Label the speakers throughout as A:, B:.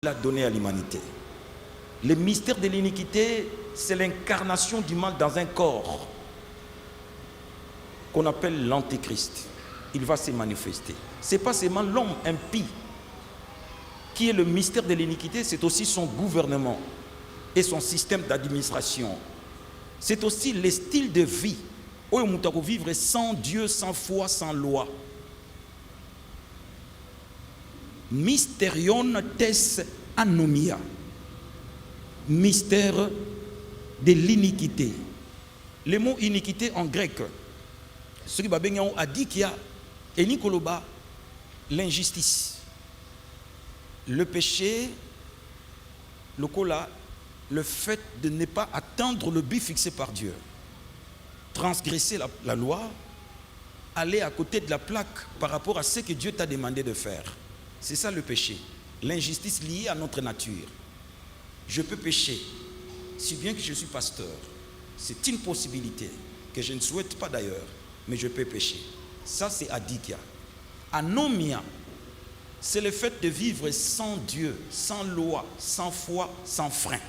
A: l'a donné à l'humanité. Le mystère de l'iniquité, c'est l'incarnation du mal dans un corps qu'on appelle l'antéchrist. Il va se manifester. Ce n'est pas seulement l'homme impie qui est le mystère de l'iniquité, c'est aussi son gouvernement et son système d'administration. C'est aussi le style de vie où on peut vivre sans Dieu, sans foi, sans loi. Mysterion tes anomia, mystère de l'iniquité. Le mot iniquité en grec, ce qui a dit qu'il y a l'injustice, le péché, le fait de ne pas atteindre le but fixé par Dieu, transgresser la loi, aller à côté de la plaque par rapport à ce que Dieu t'a demandé de faire. C'est ça le péché, l'injustice liée à notre nature. Je peux pécher, si bien que je suis pasteur. C'est une possibilité que je ne souhaite pas d'ailleurs, mais je peux pécher. Ça c'est adikia. Anomia, c'est le fait de vivre sans Dieu, sans loi, sans foi, sans frein.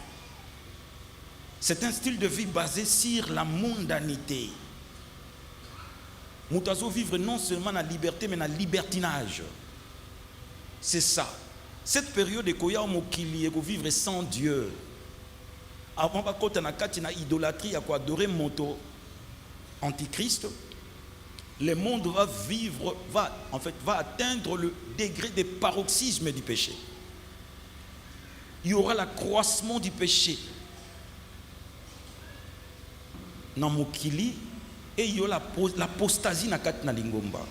A: C'est un style de vie basé sur la mondanité. Moutazo vivre non seulement la liberté, mais la libertinage. C'est ça. Cette période de Koya Mokili et vivre sans Dieu. Avant quand on a une idolâtrie à quoi adorer moto antichrist, le monde va atteindre le degré de paroxysme du péché. Il y aura l'accroissement du péché. Dans Mokili et il y aura l'apostasie na Katna Lingomba.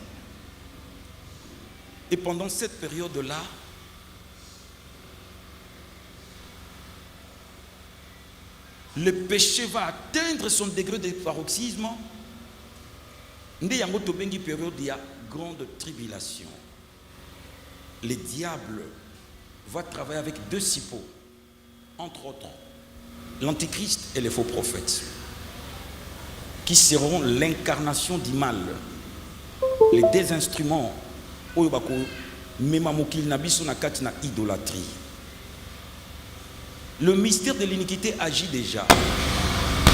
A: Et pendant cette période-là, le péché va atteindre son degré de paroxysme. Il y a une période de grande tribulation. Le diable va travailler avec deux cipeaux, entre autres, l'antichrist et les faux prophètes, qui seront l'incarnation du mal, les deux instruments. Idolâtrie. Le mystère de l'iniquité agit déjà.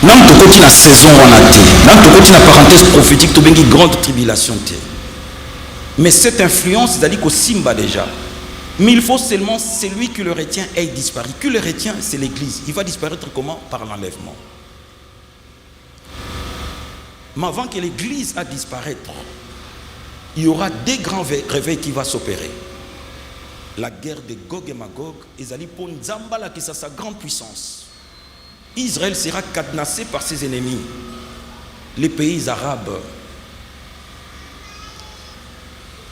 A: Dans la saison dans la parenthèse prophétique, tu as une grande tribulation. Mais cette influence, c'est-à-dire qu'au Simba déjà. Mais il faut seulement celui qui le retient ait disparu. Qui le retient, c'est l'Église. Il va disparaître comment? Par l'enlèvement. Mais avant que l'Église a disparaître, il y aura des grands réveils qui vont s'opérer. La guerre de Gog et Magog, Ezali pour Nzambala qui a sa grande puissance. Israël sera cadenassé par ses ennemis, les pays arabes.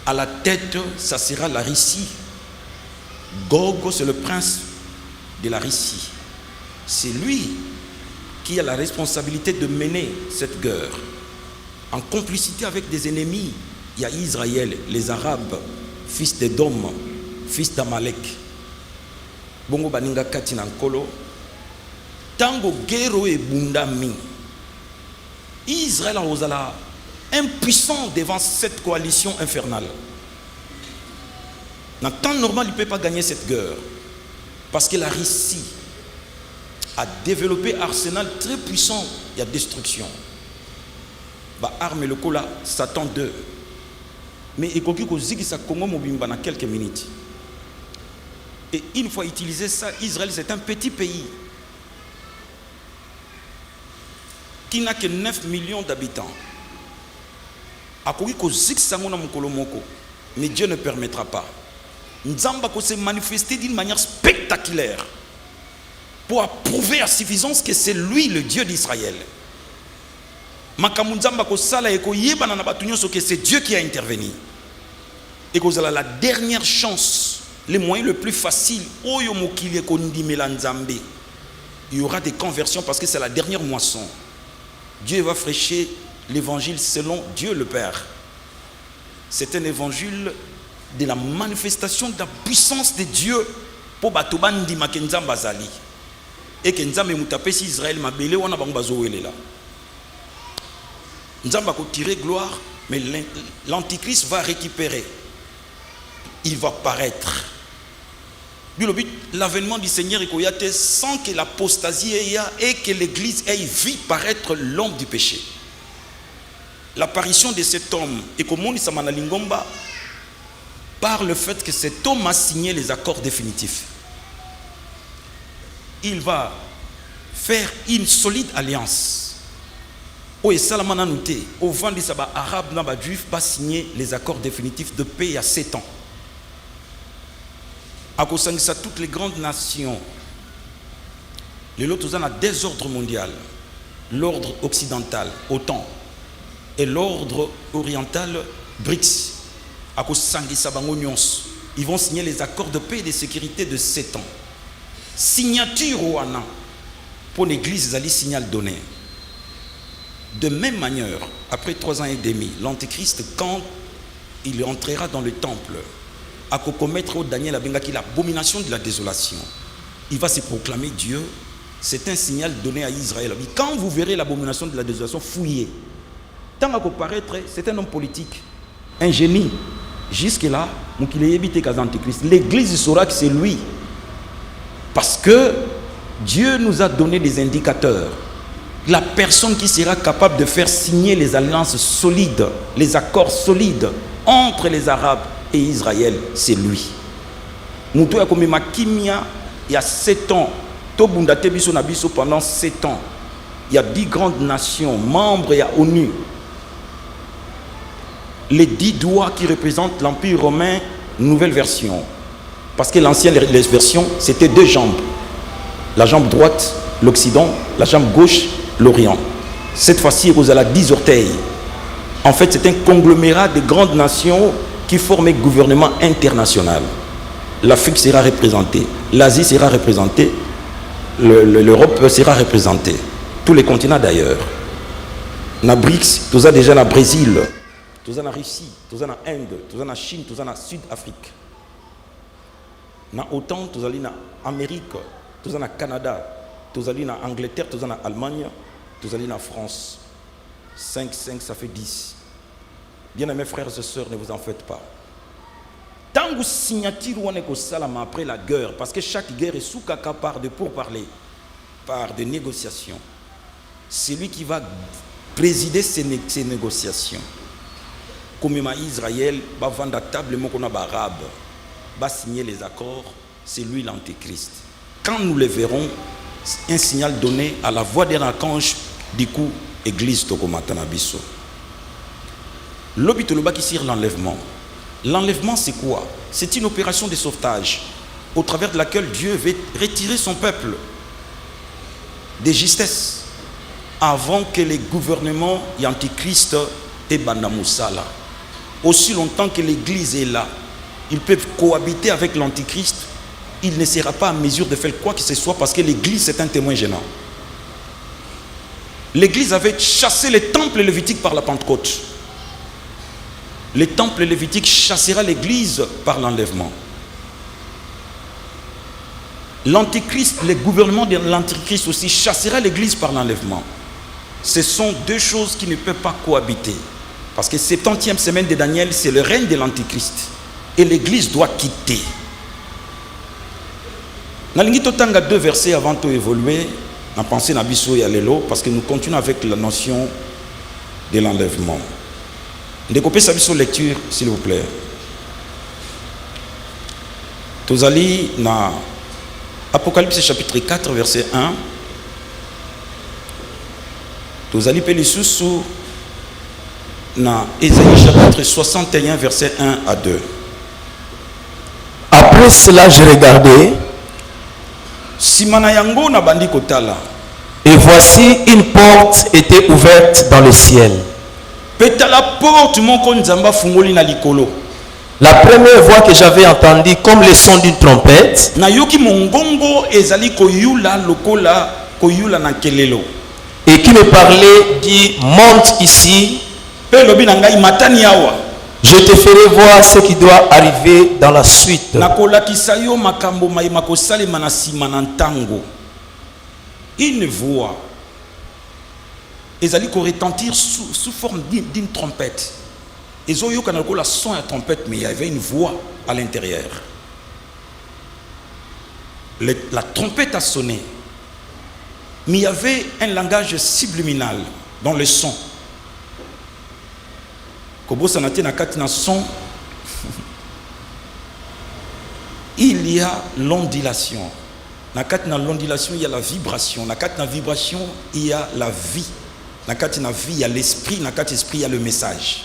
A: À la tête, ça sera la Russie. Gog, c'est le prince de la Russie. C'est lui qui a la responsabilité de mener cette guerre en complicité avec des ennemis. Il y a Israël, les Arabes, fils d'Édom, fils d'Amalek. Bongo baninga kati nankolo. Tango guerre et bundami. Israël a impuissant devant cette coalition infernale. Dans le temps normal, il ne peut pas gagner cette guerre. Parce que la Russie a développé un arsenal très puissant. Il y a destruction. Arme le cola, Satan 2. Mais il y a quelques minutes. Et une fois utilisé ça, Israël c'est un petit pays qui n'a que 9 millions d'habitants. Mais Dieu ne permettra pas. Nzamba s'est manifesté d'une manière spectaculaire pour approuver à suffisance que c'est lui le Dieu d'Israël. C'est Dieu qui a intervenu. Et que la dernière chance, les moyens le plus facile, il y aura des conversions parce que c'est la dernière moisson. Dieu va fraîcher l'évangile selon Dieu le Père. C'est un évangile de la manifestation de la puissance de Dieu pour batubandi makenzamba zali. Et que nzambe mutapesi Israël mabele wana bango là. Nzamba ko tirer gloire, mais l'antichrist va récupérer. Il va paraître. L'avènement du Seigneur est sans que l'apostasie ait et que l'église ait vu paraître l'homme du péché. L'apparition de cet homme et comme Samana Lingomba par le fait que cet homme a signé les accords définitifs. Il va faire une solide alliance. Et Salamana Nouté, au vent des sabbats arabes, Naba juif, va signer les accords définitifs de paix à 7 ans. À cause de ça, toutes les grandes nations, les lots ont un désordre mondial, l'ordre occidental, OTAN, et l'ordre oriental, BRICS. À cause de ça, ils vont signer les accords de paix et de sécurité de 7 ans. Signature au Wana pour l'église, ils allaient signal donné. De même manière, après 3 ans et demi, l'Antéchrist, quand il entrera dans le temple, à commettre au Daniel Abengaki l'abomination de la désolation, il va se proclamer Dieu. C'est un signal donné à Israël. Quand vous verrez l'abomination de la désolation, fouillez. Tant à paraître, c'est un homme politique, un génie. Jusque-là, l'église saura que c'est lui. Parce que Dieu nous a donné des indicateurs. La personne qui sera capable de faire signer les alliances solides, les accords solides entre les Arabes et Israël, c'est lui. Nous avons commis Makimia il y a 7 ans. Pendant 7 ans. Il y a 10 grandes nations, membres et à ONU. Les 10 doigts qui représentent l'Empire romain, nouvelle version. Parce que l'ancienne version, c'était 2 jambes. La jambe droite, l'Occident, la jambe gauche, l'Orient. Cette fois-ci, vous avez 10 orteils. En fait, c'est un conglomérat de grandes nations qui forment un gouvernement international. L'Afrique sera représentée, l'Asie sera représentée, l'Europe sera représentée. Tous les continents d'ailleurs. Na BRICS, tout ça déjà na Brésil, tout ça na Russie, tout ça na Inde, tout ça na Chine, tout ça na Sud-Afrique. Na OTAN, tout ça na Amérique, tout ça na Canada, tout ça na Angleterre, tout ça na Allemagne, tout ça na France. 5, ça fait 10. Bien aimés frères et sœurs, ne vous en faites pas. Tant que signature on est salama après la guerre, parce que chaque guerre est sous caca par de pourparler, par des négociations. C'est lui qui va présider ces négociations. Comme Israël va vendre à table mon arabe, va signer les accords, c'est lui l'antéchrist. Quand nous le verrons, un signal donné à la voix d'un archange, du coup, église Tokomatanabiso. L'obitoloba qui sert l'enlèvement. L'enlèvement, c'est quoi? C'est une opération de sauvetage au travers de laquelle Dieu veut retirer son peuple des justesses avant que les gouvernements et antichrist et Bandamoussala. Aussi longtemps que l'église est là, ils peuvent cohabiter avec l'antichrist. Il ne sera pas en mesure de faire quoi que ce soit parce que l'église c'est un témoin gênant. L'église avait chassé les temples lévitiques par la Pentecôte. Le temple lévitique chassera l'église par l'enlèvement. L'antichrist, le gouvernement de l'antichrist aussi chassera l'église par l'enlèvement. Ce sont 2 choses qui ne peuvent pas cohabiter. Parce que 70e semaine de Daniel, c'est le règne de l'antichrist. Et l'église doit quitter. Nalingi totanga 2 versets avant de évoluer. On a pensé à Bisso et à Lélo parce que nous continuons avec la notion de l'enlèvement. Découpez sa lecture, s'il vous plaît. Tous allez dans Apocalypse chapitre 4, verset 1. Tous allez payer sous dans Ésaïe chapitre 61, verset 1 à 2.
B: Après cela, je regardais. Et voici une porte était ouverte dans le ciel. La première voix que j'avais entendue comme le son d'une trompette et qui me parlait dit monte ici, je te ferai voir ce qui doit arriver dans la suite.
A: Une voix ezali ko retentir sous forme d'une trompette. Ezoyo kanako la son à trompette, mais il y avait une voix à l'intérieur. la trompette a sonné. Mais il y avait un langage subliminal dans le son. Kobo sanate na kati na son, il y a l'ondulation. Na kati na l'ondulation, il y a la vibration. Na kati na vibration, il y a la vie. Na kati na vie, il y a l'esprit. Na kati esprit, il y a le message.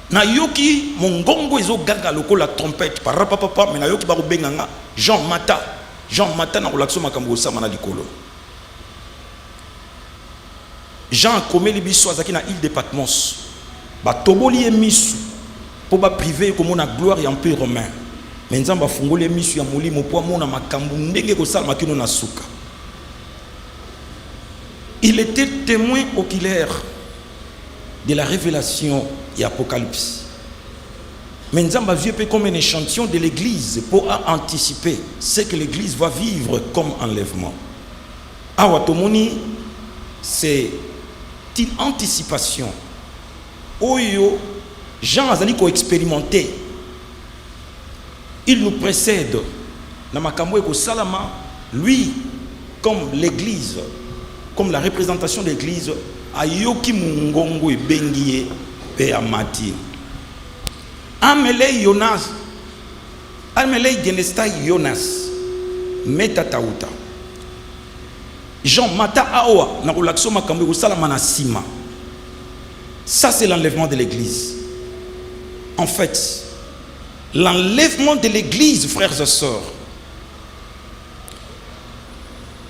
A: Na yoki mongongo ezo gaga loko la trompette parapapapa, mais na yoki ba benganga Jean Mata na relaxo makambo sama na likolo. Jean akomeli biso azaki na île de Patmos. Ba toboli emisu po ba privé comme na gloire et empire romain. Mais nzamba fungoli emisu ya molimo po amona makambo ndenge ko sala makino na suka. Il était témoin oculaire de la révélation et Apocalypse. Mais nzamba vieux peu comme un échantillon de l'église pour anticiper ce que l'église va vivre comme enlèvement. Awatomoni, c'est une anticipation. Oyo, Jean Azali ko expérimenté. Il nous précède. Namakambo eko salama, lui, comme l'église, comme la représentation de l'église, ayoki mungongo e bengiye pe amati. Amele Jonas, amele genesta Jonas, metatauta. Jean Mata Aoa, na relaxo makambo eko salama na sima. Ça, c'est l'enlèvement de l'église. En fait, l'enlèvement de l'église, frères et sœurs,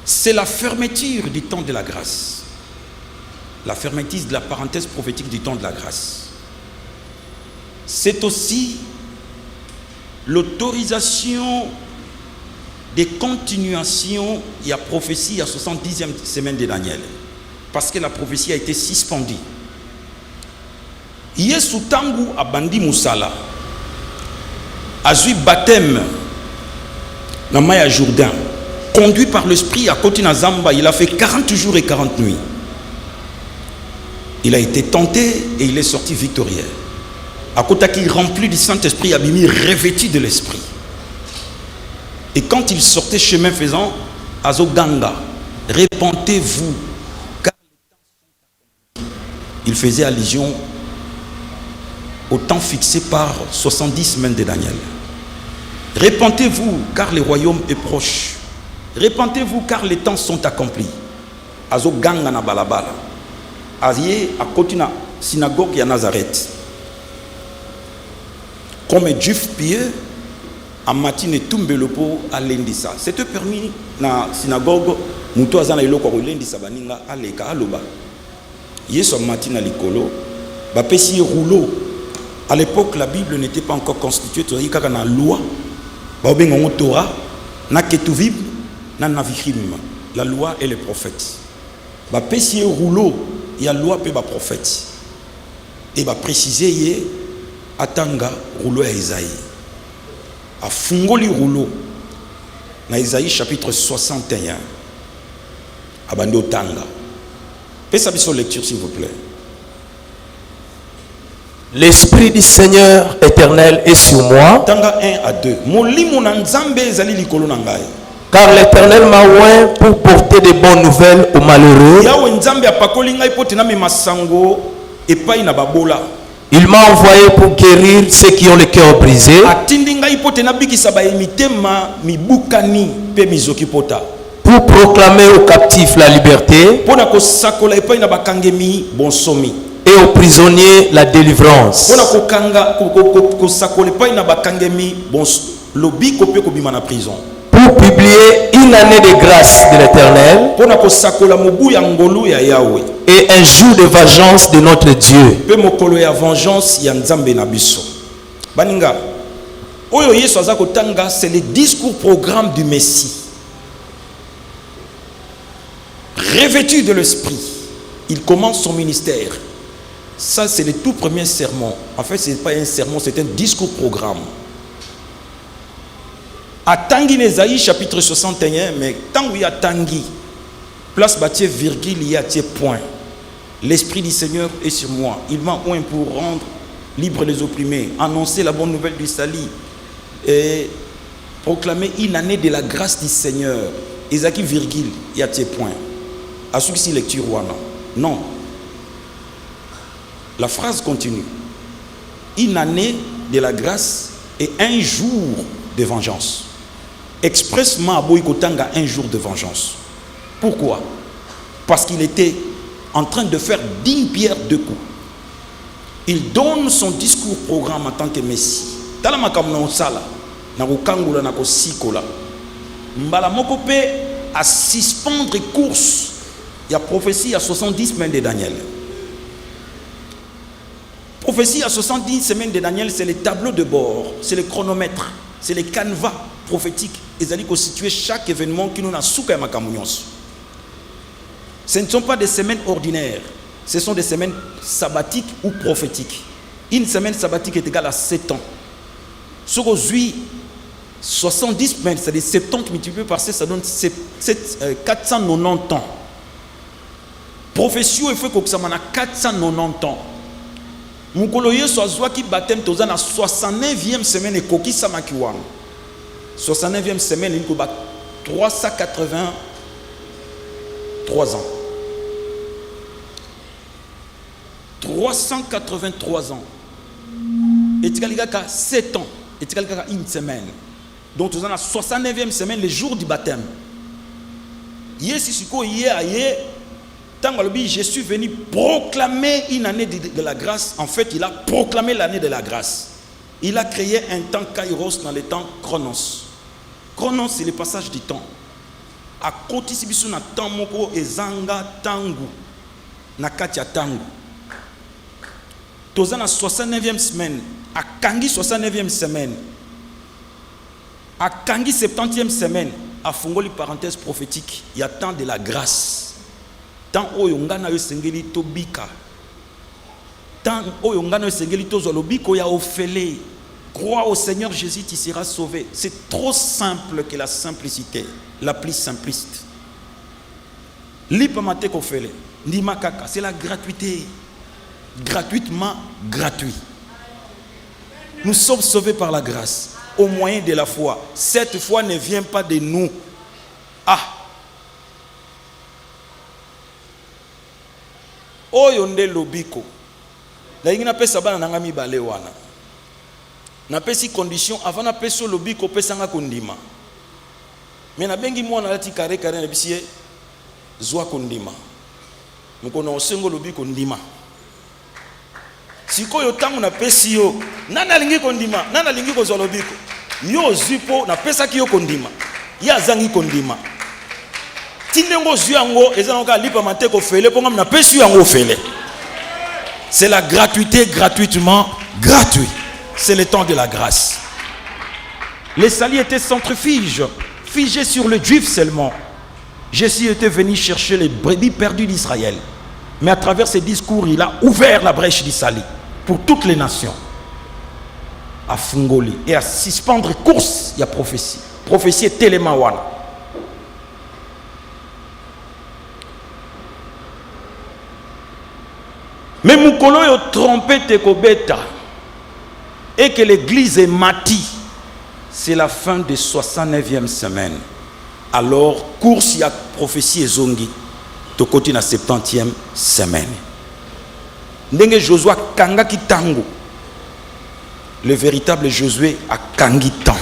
A: c'est la fermeture du temps de la grâce. La fermeture de la parenthèse prophétique du temps de la grâce. C'est aussi l'autorisation des continuations. Il y a prophétie à 70e semaine de Daniel. Parce que la prophétie a été suspendue. Yesu tangu abandi musala azui baptême na Maya Jourdain, conduit par l'esprit à côté na Zamba. Il a fait 40 jours et 40 nuits. Il a été tenté et il est sorti victorieux. À côté qu'il rempli du Saint-Esprit, abimi revêtu de l'esprit. Et quand il sortait chemin faisant, Azoganga, répentez-vous car les temps sont accomplis. Il faisait allusion au temps fixé par 70 semaines de Daniel. Répentez-vous car le royaume est proche. Répentez-vous car les temps sont accomplis. Azo ganga na balabala. Azie à côté na synagogue ya Nazareth. Comme un juif pieux, en matinée tumbelopo à l'endisa. C'était permis na synagogue muto azana iloko ko l'endisa baninga aleka aloba. Yeso matina likolo ba pesi rouleau. À l'époque, la Bible n'était pas encore constituée. Tu as dit qu'il y a une loi. Il y a une Torah. Il y a une la loi et les prophètes. Il y a un rouleau. Il y a la loi et les prophètes. Et il va préciser Atanga rouleau à Isaïe. A Fungoli rouleau. Dans Isaïe chapitre 61. Abando Tanga. Faites sa lecture s'il vous plaît.
B: L'Esprit du Seigneur éternel est sur moi.
A: Tanga 1 à 2.
B: Car l'Éternel m'a oint pour porter de bonnes nouvelles aux malheureux. Il m'a envoyé pour guérir ceux qui ont le cœur brisé. Pour proclamer aux captifs la liberté. Et aux prisonniers la délivrance. Pour publier une année de grâce de l'Éternel et un jour de vengeance de notre Dieu.
A: C'est le discours programme du Messie. Revêtu de l'Esprit, il commence son ministère. Ça, c'est le tout premier sermon. En fait, ce n'est pas un sermon, c'est un discours programme. À Tanguy Nezaï, chapitre 61, mais tant où il y a Tanguy, place bâtie virgule, il y a point. L'Esprit du Seigneur est sur moi. Il m'a oint pour rendre libres les opprimés, annoncer la bonne nouvelle du salut et proclamer une année de la grâce du Seigneur. Isaac virgule, il y a tes points. À ceux qui lecture ou non. La phrase continue. Une année de la grâce et un jour de vengeance. Expressement à Boïkotanga, un jour de vengeance. Pourquoi? Parce qu'il était en train de faire 10 pierres 2 coups. Il donne son discours programme en tant que Messie. Talamakamno sala, nakokangula nakosikola. Mbala mokope à suspendre course. Il y a prophétie à 70 semaines de Daniel. Prophétie à 70 semaines de Daniel, c'est les tableaux de bord, c'est le chronomètre, c'est les canevas prophétiques. Ils allaient constituer chaque événement qui nous a souka makamunions. Ce ne sont pas des semaines ordinaires, ce sont des semaines sabbatiques ou prophétiques. Une semaine sabbatique est égale à 7 ans. Ce qu'aujourd'hui, 70 semaines, c'est-à-dire 70 multiplié par 7, ça donne 490 ans. Prophétie, il faut que ça m'en a 490 ans. Mukoloye soit qui baptême toza na 69e semaine et koki samakiwang. 69e semaine il koba 383 ans. 383 ans. Et tikalika 7 ans. Et tikalika une semaine. Donc toza na 69e semaine le jour du baptême. Yesi siko yé aye. Je suis venu proclamer une année de la grâce. En fait, il a proclamé l'année de la grâce. Il a créé un temps kairos dans le temps chronos. Chronos, c'est le passage du temps. À côté de na temps moko ezanga tangu na katia tangu. Toza na 69e semaine. À kangi 69e semaine. À kangi 70e semaine. À fongoli parenthèse prophétique. Il y a temps de la grâce. Tant oyongana yo sengeli to bika. Tant oyongana yo sengeli to zolobiko ya ofele. Crois au Seigneur Jésus, tu seras sauvé. C'est trop simple que la simplicité, la plus simpliste. Lipamate kofele, ndima kaka, c'est la gratuité. Gratuitement gratuit. Nous sommes sauvés par la grâce, au moyen de la foi. Cette foi ne vient pas de nous. Oyo nde lobiko. La ingina pesa bana nanga mibale wana. Na pesi condition avant na peso lobiko pesa nga kondima. Mais na bengi mwana lati kare na bisie zwa kondima. Mukono osengo lobiko ndima. Sikoyo tangu na pesi yo, nana lingi kondima, nana lingi ko zwa lobiko. Yo zipo na pesa ki yo kondima. Ya zangi kondima. C'est la gratuité, gratuitement, gratuit. C'est le temps de la grâce. Les salis étaient centrifuges, figés sur le juif seulement. Jésus était venu chercher les brebis perdues d'Israël. Mais à travers ses discours, il a ouvert la brèche du sali pour toutes les nations. À Fungoli et à suspendre course, il y a prophétie. Prophétie est télémawana. Mais Moukolo yo trompette et kobeta et que l'église est mati, c'est la fin de 69e semaine. Alors, course y a prophétie et zongi, to côté na 70e semaine. Ndenge Josué kanga ki tango, le véritable Josué a kangi temps.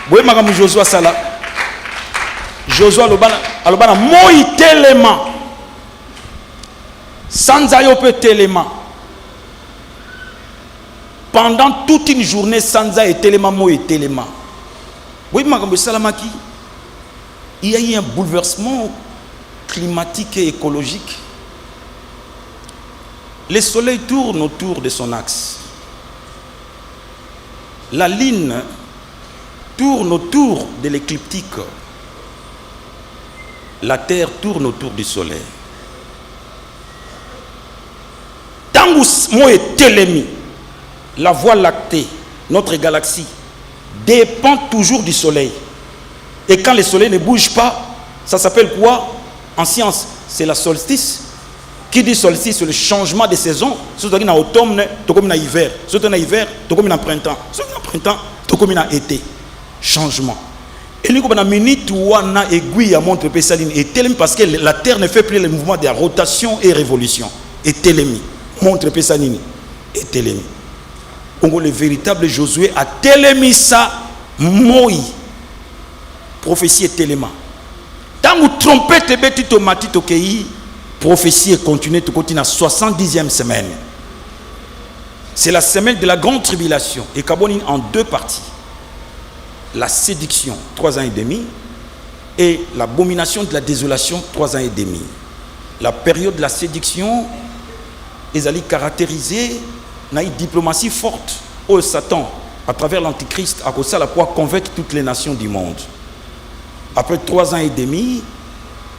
A: Boye makamu Josué sala. Josué alobana moi telema. Sanza yo peut téléma. Pendant toute une journée, Sanza et téléma, moi et téléma. Oui, Magambo Salamaki, il y a eu un bouleversement climatique et écologique. Le soleil tourne autour de son axe. La lune tourne autour de l'écliptique. La terre tourne autour du soleil. Moi et Télémi, la voie lactée, notre galaxie, dépend toujours du soleil. Et quand le soleil ne bouge pas, ça s'appelle quoi? En science, c'est la solstice. Qui dit solstice, c'est le changement de saison. Surtout dans l'automne, tout comme dans l'hiver. Surtout dans l'hiver, tout comme dans le printemps. Surtout dans le printemps, tout comme dans l'été. Changement. Et nous, comme dans la minute où on a aiguille à montre Pessaline, et tellement parce que la terre ne fait plus le mouvement de rotation et révolution. Et télémi. Montre Pessaline. Et télémi. Donc le véritable Josué a télémi ça, moi. Prophétie et téléma. Tant que trompette et bêtite au matin, prophétie est continuée, tout continue à 70e semaine. C'est la semaine de la grande tribulation. Et Kabonine en deux parties. La séduction, 3 ans et demi. Et l'abomination de la désolation, 3 ans et demi. La période de la séduction est caractérisée par une diplomatie forte où Satan, à travers l'Antichrist, a causé la poids convaincre toutes les nations du monde. Après 3 ans et demi,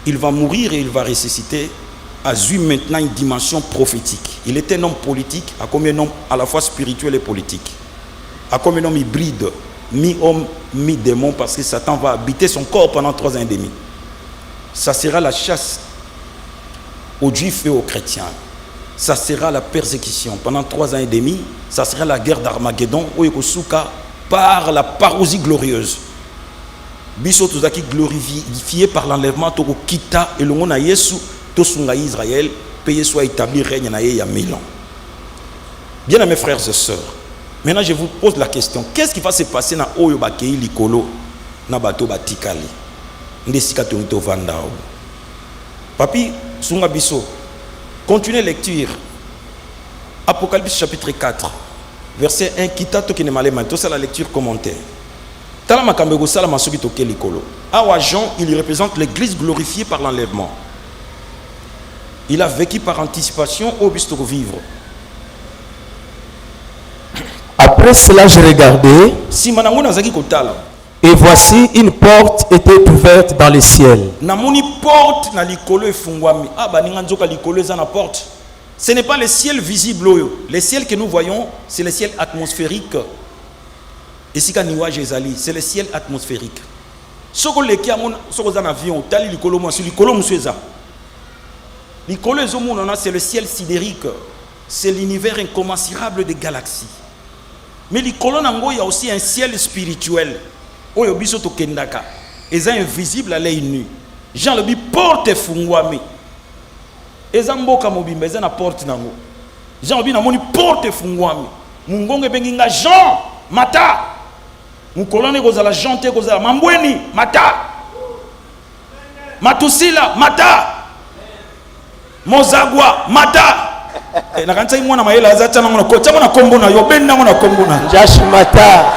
A: il va mourir et il va ressusciter. A eu maintenant une dimension prophétique. Il était un homme politique, à comme un homme à la fois spirituel et politique. À comme un homme hybride, mi-homme, mi-démon, parce que Satan va habiter son corps pendant 3 ans et demi. Ça sera la chasse aux Juifs et aux chrétiens. Ça sera la persécution. Pendant 3 ans et demi, ça sera la guerre d'Armageddon, où Yokosuka par la parousie glorieuse. Biso tozaki glorifié par l'enlèvement toko kita et le monde à Yesu. Tosunga Israël, payer soit établi règne il y a 1000 ans. Bien à mes frères et sœurs, maintenant je vous pose la question, qu'est-ce qui va se passer dans Oyo Bakei Likolo, na bato batikali, ndesika tonito vandao. Papi, sunga biso, continuez lecture. Apocalypse chapitre 4, verset 1, kita to kine malema, to ça la lecture commentaire. Tala makambego sala masoki to ke Likolo. Awa Jean, il représente l'église glorifiée par l'enlèvement. Il a vécu par anticipation au but de vivre.
B: Après cela, je regardais,
A: et
B: voici une porte était ouverte dans le ciel.
A: Ce n'est pas le ciel visible. Le ciel que nous voyons, c'est le ciel atmosphérique. Et si c'est le ciel atmosphérique. Si vous avez un avion, c'est le ciel sidérique, c'est l'univers incommensurable des galaxies. Mais il y a aussi un ciel spirituel. Et c'est invisible à l'œil nu. Jean le dit porte fungwami. Et ça mboka mobimbe ça na porte nango. Jean le dit na moni porte fungwami. Mungonge benginga Jean mata. Mukolone kozala Jean te kozala mambweni mata. Matusila mata. Mozagwa mata na kanisa mwana mayela azacha na ko chama na kombo na yo ben na kombo na
B: Josh mata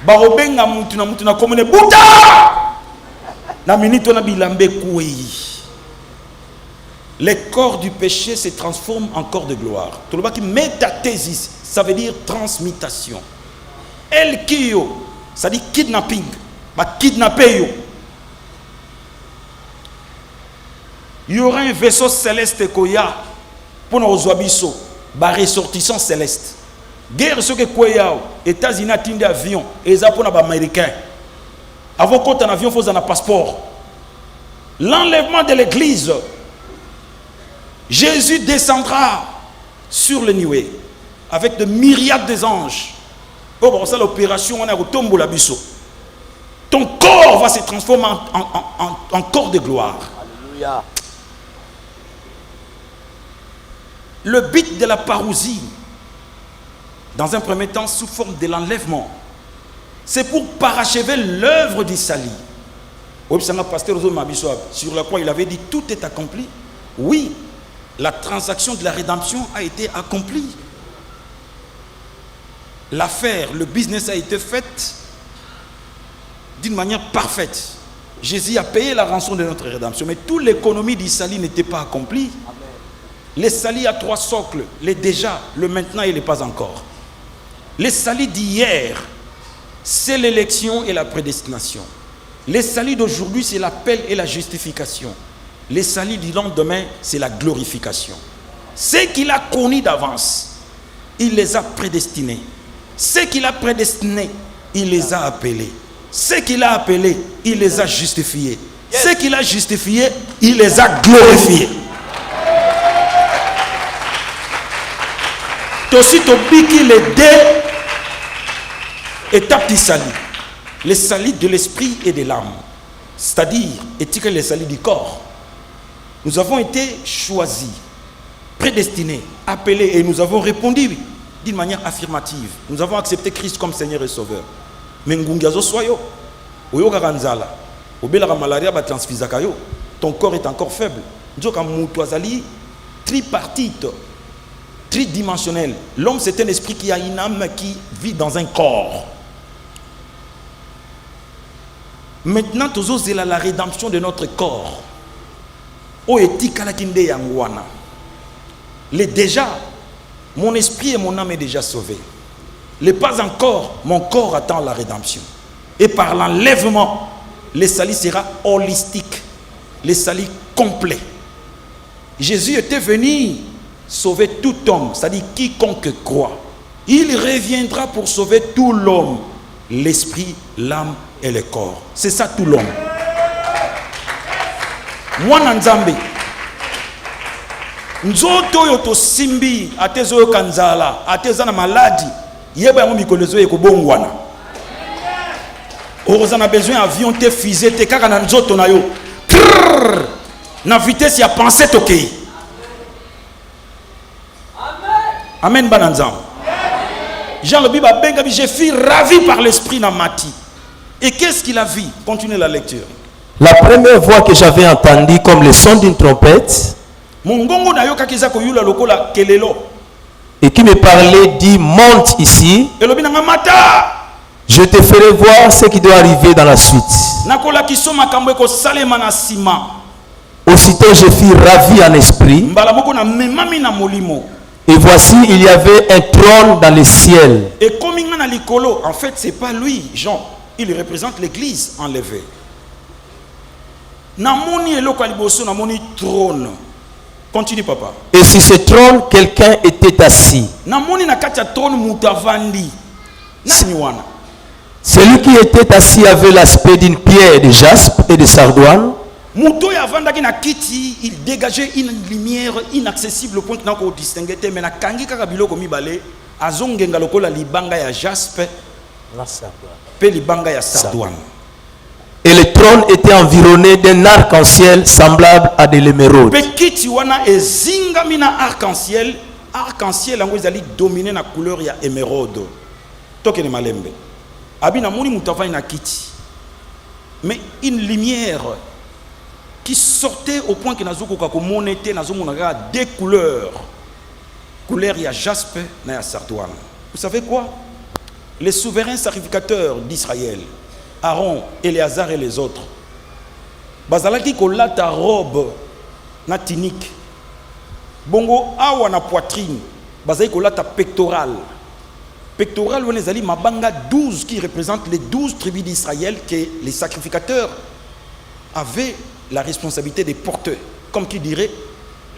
A: ba obenga mutu na komone buta na minito na bilambe kuyi. Les corps du péché se transforment en corps de gloire. Tout le monde qui métathesis, ça veut dire transmutation. El kiyo, ça dit kidnapping, ba kidnapper yo. Il y aura un vaisseau céleste koya pour nos oabiso, ba ressortissant céleste. Guerre ce que koya, États-Unis a tindi avion, et ça pour les Américains. Avant qu'on ait un avion, il faut un passeport. L'enlèvement de l'église, Jésus descendra sur le nuée avec de myriades d'anges. Oh, bon, ça l'opération, on a au tombeau l'abisso. Ton corps va se transformer en corps de gloire.
B: Alléluia.
A: Le but de la parousie, dans un premier temps sous forme de l'enlèvement, c'est pour parachever l'œuvre d'Isali. Sur la croix, il avait dit tout est accompli. Oui, la transaction de la rédemption a été accomplie. L'affaire, le business a été fait d'une manière parfaite. Jésus a payé la rançon de notre rédemption, mais toute l'économie d'Isali n'était pas accomplie. Les salis à 3 socles, les déjà, le maintenant et le pas encore. Les salis d'hier, c'est l'élection et la prédestination. Les salis d'aujourd'hui, c'est l'appel et la justification. Les salis du lendemain, c'est la glorification. Ce qu'il a connu d'avance, il les a prédestinés. Ce qu'il a prédestinés, il les a appelés. Ce qu'il a appelés, il les a justifiés. Ce qu'il a justifié, il les a glorifiés. Aussi, Tobiki, les deux étapes du salut. Le salut de l'esprit et de l'âme. C'est-à-dire, éthique le salut du corps. Nous avons été choisis, prédestinés, appelés et nous avons répondu d'une manière affirmative. Nous avons accepté Christ comme Seigneur et Sauveur. Mais ngungiazo soyo, oyoka kanzala, obela malaria ba transfisaka yo, ton corps est encore faible. Nzoka mutu azali tripartite, tridimensionnel. L'homme c'est un esprit qui a une âme qui vit dans un corps. Maintenant, toujours c'est la rédemption de notre corps. O etika la kinde yangwana. Déjà, mon esprit et mon âme est déjà sauvés. Le pas encore, mon corps attend la rédemption. Et par l'enlèvement, le salut sera holistique. Le salut complet. Jésus était venu sauver tout homme, c'est-à-dire quiconque croit. Il reviendra pour sauver tout l'homme, l'esprit, l'âme et le corps. C'est ça tout l'homme. Moi Nzambe, nzoto yoto simbi atezo yo kanzala ateza na maladi yeba yango mikolezo ekobongwana. Oroza na besoin avion te fusée te kaka na nzoto na yo. Na vitesse ya pensée tokei. Amen bananzam. Jean le Bible benga bi je fus ravi par l'esprit na mati. Et qu'est-ce qu'il a vu? Continuez la lecture.
B: La première voix que j'avais entendue comme le son d'une trompette et qui me parlait dit monte ici, je te ferai voir ce qui doit arriver dans la suite. Aussitôt je fus ravi en esprit et voici il y avait un trône dans le ciel.
A: Et comme en fait c'est pas lui, Jean, il représente l'église enlevée. Namoni eloko liboso namoni trône. Continue papa.
B: Et sur ce trône quelqu'un était assis.
A: Namoni na kati ya trône mutavandi. Nani wana?
B: Celui qui était assis avait l'aspect d'une pierre de jaspe et de sardoine.
A: Muto ya vandaki na kiti, il dégageait une lumière inaccessible au point que nako distinguer te mais na kangi kaka biloko mibale azongenga lokola libanga ya jaspe la sardoine. Pe libanga ya sardoine.
B: Et le trône était environné d'un arc-en-ciel semblable à de l'émeraude.
A: Pekiti wana ezingami na arc-en-ciel, arc-en-ciel yango ezali dominé na couleur ya émeraude. Tokene malembe. Abina moni mutavai na kiti. Mais une lumière qui sortait au point que nazuko kako monete nazomona deux couleurs. Couleur ya jaspe na ya sardoine. Vous savez quoi? Les souverains sacrificateurs d'Israël, Aaron, Éléazar et les autres, bazalaki kolata robe na tunique. Bongo awa na poitrine, bazali kolata pectoral. Pectoral ou les ali mabanga 12 qui représentent les 12 tribus d'Israël que les sacrificateurs avaient la responsabilité de porter. Comme qui dirait,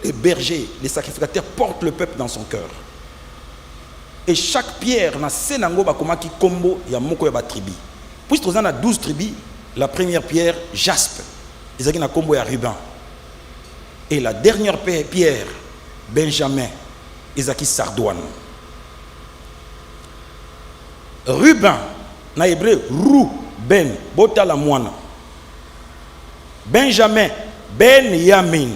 A: les bergers, les sacrificateurs portent le peuple dans son cœur. Et chaque pierre na senango bakomaki kombo ya moko ya ba tribu. Puisque nous avons 12 tribus, la première pierre, jaspe. Ils ont un combo à ruban. Et la dernière pierre, Benjamin, ils ont sardoine. Ruban, na hébreu, rou, ben, bota la moine. Benjamin, ben yamin.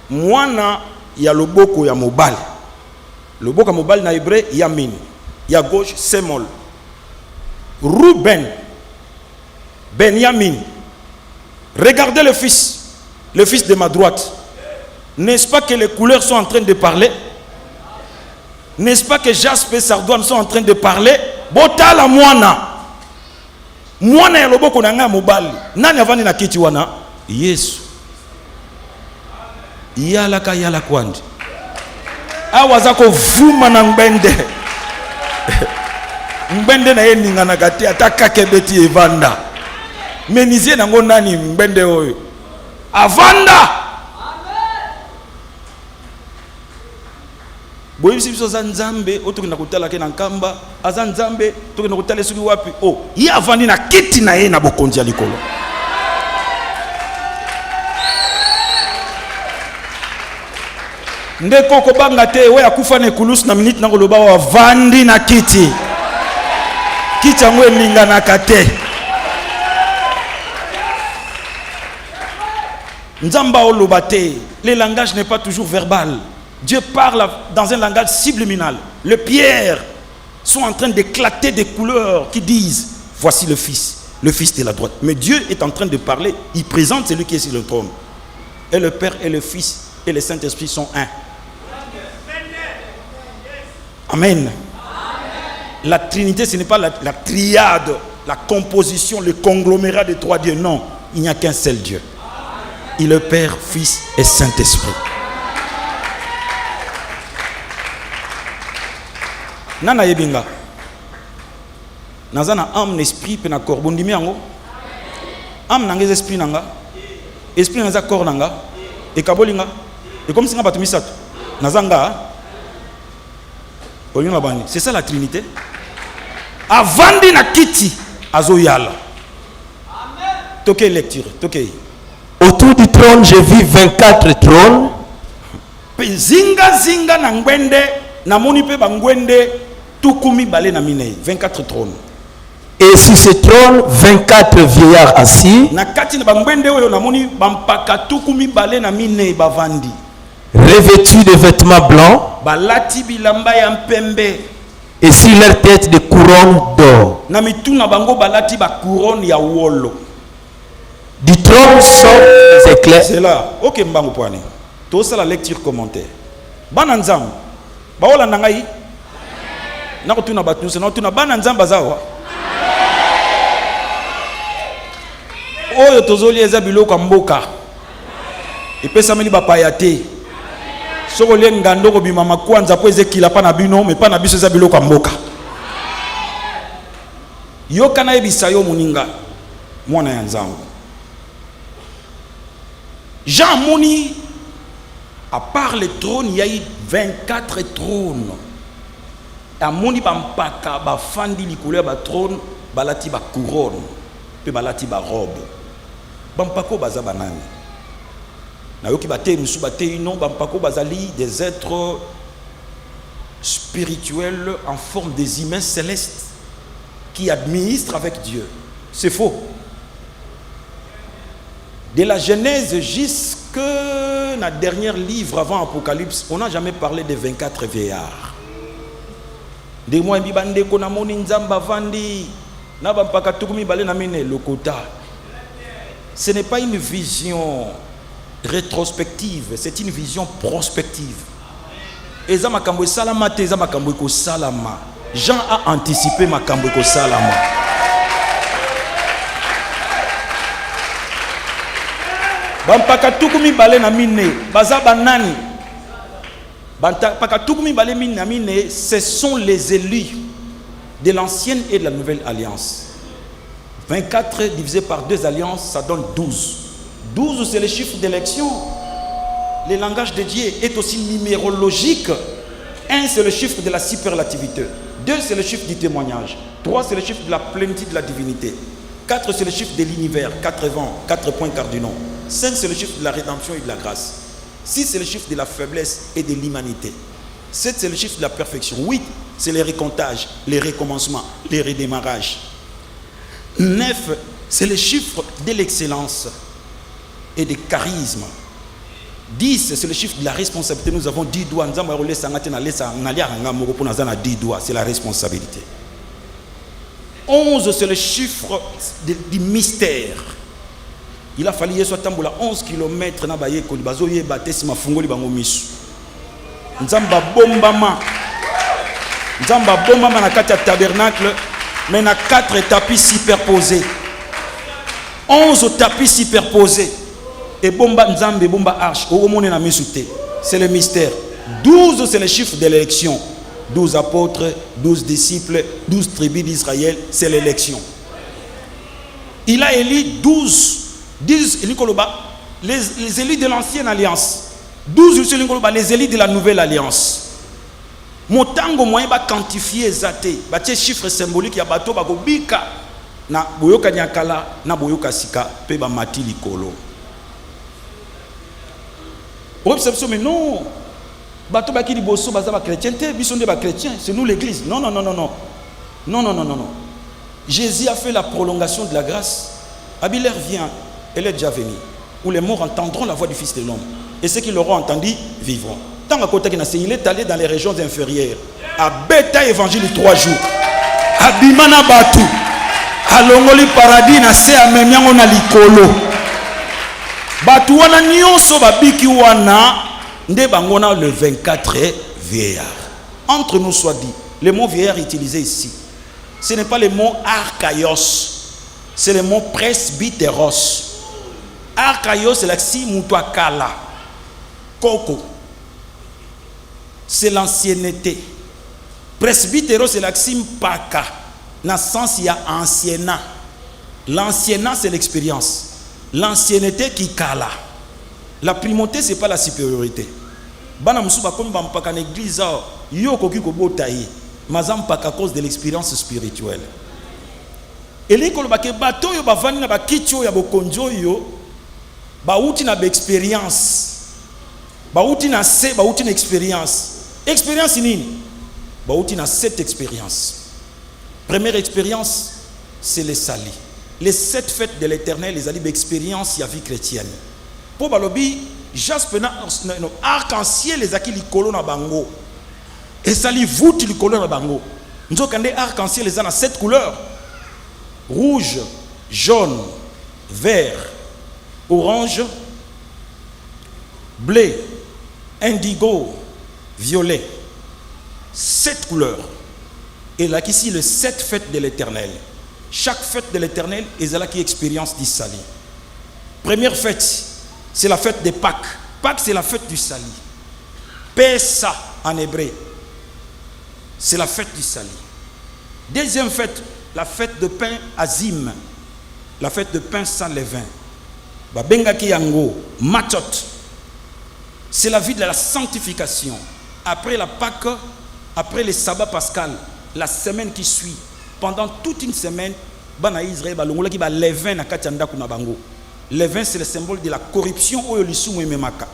A: Moana, ya loboko ya mobile. Loboko ya mobile na hébreu, yamin. Ya gauche, semol. Ruben, Benjamin, regardez le fils de ma droite. N'est-ce pas que les couleurs sont en train de parler? N'est-ce pas que Jaspe et Sardoine sont en train de parler? Bota la moana. Moana ya loboko na nga mobali. Nani avani na kiti wana? Yesu. Yala ka yala kwandi. Awaza ko vuma na mbende. Mbende na ye ningana gati ataka kebeti evanda. Menizie nango nani mbende oyo avanda boyibisi biso za nzambe otukina kutala ke na nkamba aza nzambe tukina kutala suki wapi oh ye avandi na kiti na ye na bokonzi ya likolo ndeko ko banga te we akufa ne kulus na minute na koloba wa vandi na kiti kiti yango elinganaka te. Nzamba oloba te. Le langage n'est pas toujours verbal. Dieu parle dans un langage subliminal. Les pierres sont en train d'éclater des couleurs qui disent voici le Fils de la droite. Mais Dieu est en train de parler, il présente celui qui est sur le trône. Et le Père et le Fils et le Saint-Esprit sont un. Amen. La Trinité, ce n'est pas la triade, la composition, le conglomérat de trois dieux. Non, il n'y a qu'un seul Dieu. Il est le Père, Fils et Saint-Esprit. Nana yebinga. Nazana âme, esprit, pe na corps. Bondimi yango. Âme nanga esprit nanga. Esprit nanga corps nanga. Et kabolinga. Et comme si nga batu misatu. Nazanga. C'est ça la Trinité. Avandi na kiti azoyala. Toke lecture, toke.
B: Autour du trône, j'ai vu 24 trônes.
A: Zinga zinga na ngwende na moni pe bangwende tukumi bale na mine 24 trônes.
B: Et sur ce trône 24 vieillards assis.
A: Na kati na bangwende oyo na moni bampaka tukumi bale na mine bavandi.
B: Revêtus de vêtements blancs.
A: Balati bilamba ya mpembe.
B: Et sur leur tête des couronnes d'or.
A: Na mituna bango balati ba couronne ya wolo.
B: Du trône sortent des éclairs.
A: C'est là. Ok mbango poani. Tout ça la lecture commentaire. Bananzam. Baola nangai. Na kotuna batu se na kotuna bananzam bazawa. Oyo tozoli eza biloko mboka. Epesa meli bapaya te. Soko le ngando ko bima makwanza po ezekila pa na bino me pa na biso eza biloko mboka. Yoka na ebisa yo muninga. Mwana ya nzango. Jean Mouni, à part les trônes, il y a eu 24 trônes. À Mouni bampaka bafandi likolo ba trône, balati ba couronne, pe balati ba robe. Bampako baza banani. Na yoki bate musu bate ino bampako bazali des êtres spirituels en forme des humains célestes qui administrent avec Dieu. C'est faux. De la Genèse jusqu'à la dernière livre avant Apocalypse, on n'a jamais parlé des 24 vieillards. De moi, bibande konamoni nzamba vandi, nabampaka tukumi bale namine lokota. Ce n'est pas une vision rétrospective, c'est une vision prospective. Eza makambo salama te, eza makambo ko salama. Jean a anticipé makambo ko salama. Bampaka tukumi bale na mine baza banani bampaka tukumi bale mine na mine, ce sont les élus de l'ancienne et de la nouvelle alliance. 24 divisé par 2 alliances, ça donne 12. 12 c'est le chiffre d'élection. Le langage de Dieu est aussi numérologique. 1 c'est le chiffre de la superlativité. 2 c'est le chiffre du témoignage. 3 c'est le chiffre de la plénitude de la divinité. 4 c'est le chiffre de l'univers, 4 vents, 4 points cardinaux. 5 c'est le chiffre de la rédemption et de la grâce. 6 c'est le chiffre de la faiblesse et de l'humanité. 7 c'est le chiffre de la perfection. 8 c'est les recomptages, les recommencements, les redémarrages. 9 c'est le chiffre de l'excellence et du charisme. 10 c'est le chiffre de la responsabilité. Nous avons 10 doigts. C'est la responsabilité. 11 c'est le chiffre du mystère. Il a fallu que soit 11 km na baye ko bazo ye batesi mafungoli bango misu. Nzamba bombama na kati ya tabernacle, mais na 4 tapis superposés. 11 tapis superposés. Et bomba nzambe bomba arche o mone na misu te. C'est le mystère. 12 c'est le chiffre de l'élection. 12 apôtres, 12 disciples, 12 tribus d'Israël, c'est l'élection. Il a élu 12 les élus de l'ancienne alliance. 12 les élus de la nouvelle alliance. Motango moyen ba quantifier zate, ba tie chiffre symbolique ya bato ba kobika na boyoka nyakala na boyoka sika pe ba mati likolo. Mais non, bato baki liboso baza ba chrétien te biso nde ba chrétien, c'est nous l'église. Non non non non non. Non non non non non. Jésus a fait la prolongation de la grâce. Abiler vient, elle est déjà venue. Où les morts entendront la voix du Fils de l'homme. Et ceux qui l'auront entendu vivront. Tant à côté il est allé dans les régions inférieures. À Beta évangile 3 jours. À Bimana Batu. À Longoli Paradis na se amemiango na likolo. Batu wana nyonso babiki wana nde bangona le 24 vieillard. Entre nous soit dit, le mot vieillard utilisé ici, ce n'est pas le mot archaïos, c'est le mot presbyteros. Archaïos c'est l'axi mutuakala. Koko. C'est l'ancienneté. Presbyteros c'est l'axi paka. Dans le sens il y a ancienat. L'ancienat c'est l'expérience. L'ancienneté qui kala. La primauté c'est pas la supériorité. Bana musuba comme bampaka l'église yo koki ko botaye. Mazam paka à cause de l'expérience spirituelle. Et les kolobake bato yo bavani na bakitio ya bokonjo yo ba uti na expérience. Ba uti na se ba uti na expérience. Expérience nini? Ba uti na cette expérience. Première expérience, c'est les salis. Les 7 fêtes de l'Éternel, les alibes expérience, il y a vie chrétienne. Pour balobi, jaspe na arc-en-ciel les aki likolo na bango. Et sali voûte likolo na bango. Nous avons arc-en-ciel les a 7 couleurs. Rouge, jaune, vert, orange, bleu, indigo, violet. 7 couleurs. Et là, ici, les 7 fêtes de l'Éternel. Chaque fête de l'Éternel est là qui expérience du salut. Première fête, c'est la fête de Pâques. Pâques, c'est la fête du salut. Pessa en hébreu, c'est la fête du salut. Deuxième fête, la fête de pain azim, la fête de pain sans levain. Babengaki yango, matot, c'est la vie de la sanctification. Après la Pâques, après le sabbat pascal, la semaine qui suit, pendant toute une semaine, bana Israël balongola ki ba levain na katianda kuna bango. Levain c'est le symbole de la corruption au lisumu memaka.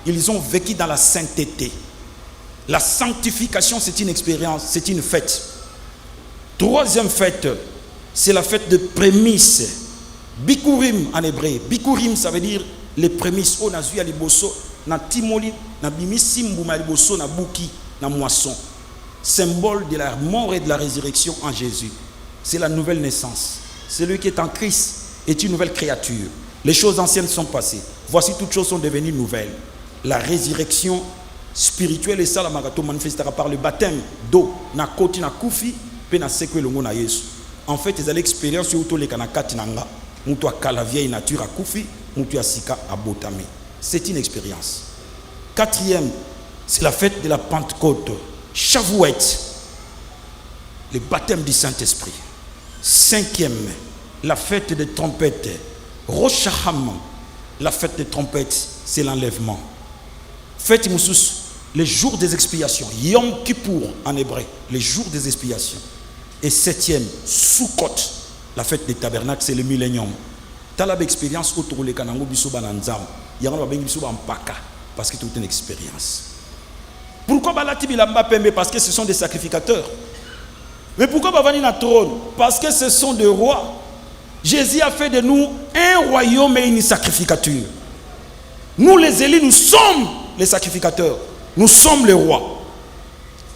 A: Ils ont vécu dans la sainteté. La sanctification c'est une expérience, c'est une fête. Troisième fête, c'est la fête de prémices. Bikurim en hébreu. Bikurim ça veut dire les prémices. On a vu à liboso na timoli na bimisimbu ma liboso na buki na moisson. Symbole de la mort et de la résurrection en Jésus. C'est la nouvelle naissance. Celui qui est en Christ est une nouvelle créature. Les choses anciennes sont passées. Voici toutes choses sont devenues nouvelles. La résurrection spirituelle et ça la magato manifestera par le baptême d'eau na koti na kufi pe na sekwe longo na Yesu. En fait, ils ont l'expérience sur tout les kanakati nanga. Mutu akala vieille nature à kufi, mutu asika à botame. C'est une expérience. Quatrième, c'est la fête de la Pentecôte. Shavuot, le baptême du Saint-Esprit. Cinquième, la fête des trompettes. Rosh Hashanah, la fête des trompettes, c'est l'enlèvement. Fête Moussous, les jours des expiations. Yom Kippour en hébreu, les jours des expiations. Et septième, Sukkot, la fête des tabernacles, c'est le millénium. Talab expérience autour de Kanango Biso Bananzam. Yango Babengi Biso Bampaka, parce que c'est toute une expérience. Pourquoi Balati Bilamba Pembe? Parce que ce sont des sacrificateurs. Mais pourquoi Bavani na trône? Parce que ce sont des rois. Jésus a fait de nous un royaume et une sacrificature. Nous les élus, nous sommes les sacrificateurs. Nous sommes les rois.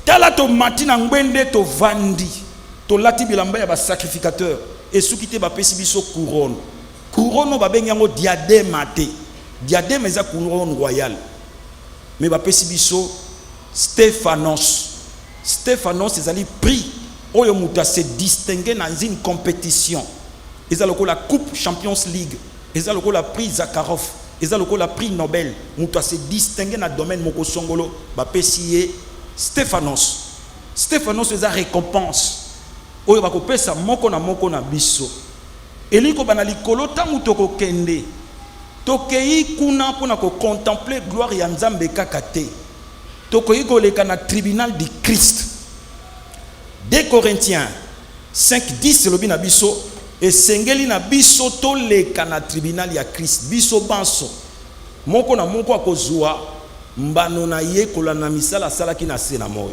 A: Talato matina ngwende to vandi. To lati bilamba ya ba sacrificateur. Et ceux qui te ba pesibiso couronne. Couronne ba benyango diadème ate. Diadème eza couronne royale. Mais ba pesibiso Stéphanos. Stéphanos, ils allaient prix. Oyo muta se distinguer dans une compétition. Ils allaient la Coupe Champions League. Ils allaient la prix Zakharov. Ils allaient la prix Nobel. Muta se distinguer dans le domaine moko songolo. Ba pesiye Stéphanos. Stéphanos ils a récompense. Oyo ba ko pesa moko na biso. Eliko banali kolota mutoko kende. Tokei kuna pona ko contempler gloire ya Nzambe kakate. Tokoyiko le kana tribunal du Christ. 2 Corinthiens 5:10 le bina biso et sengeli na biso to le kana tribunal ya Christ biso banso moko na moko akozwa mbano na ye kolana misala sala ki na sena moy.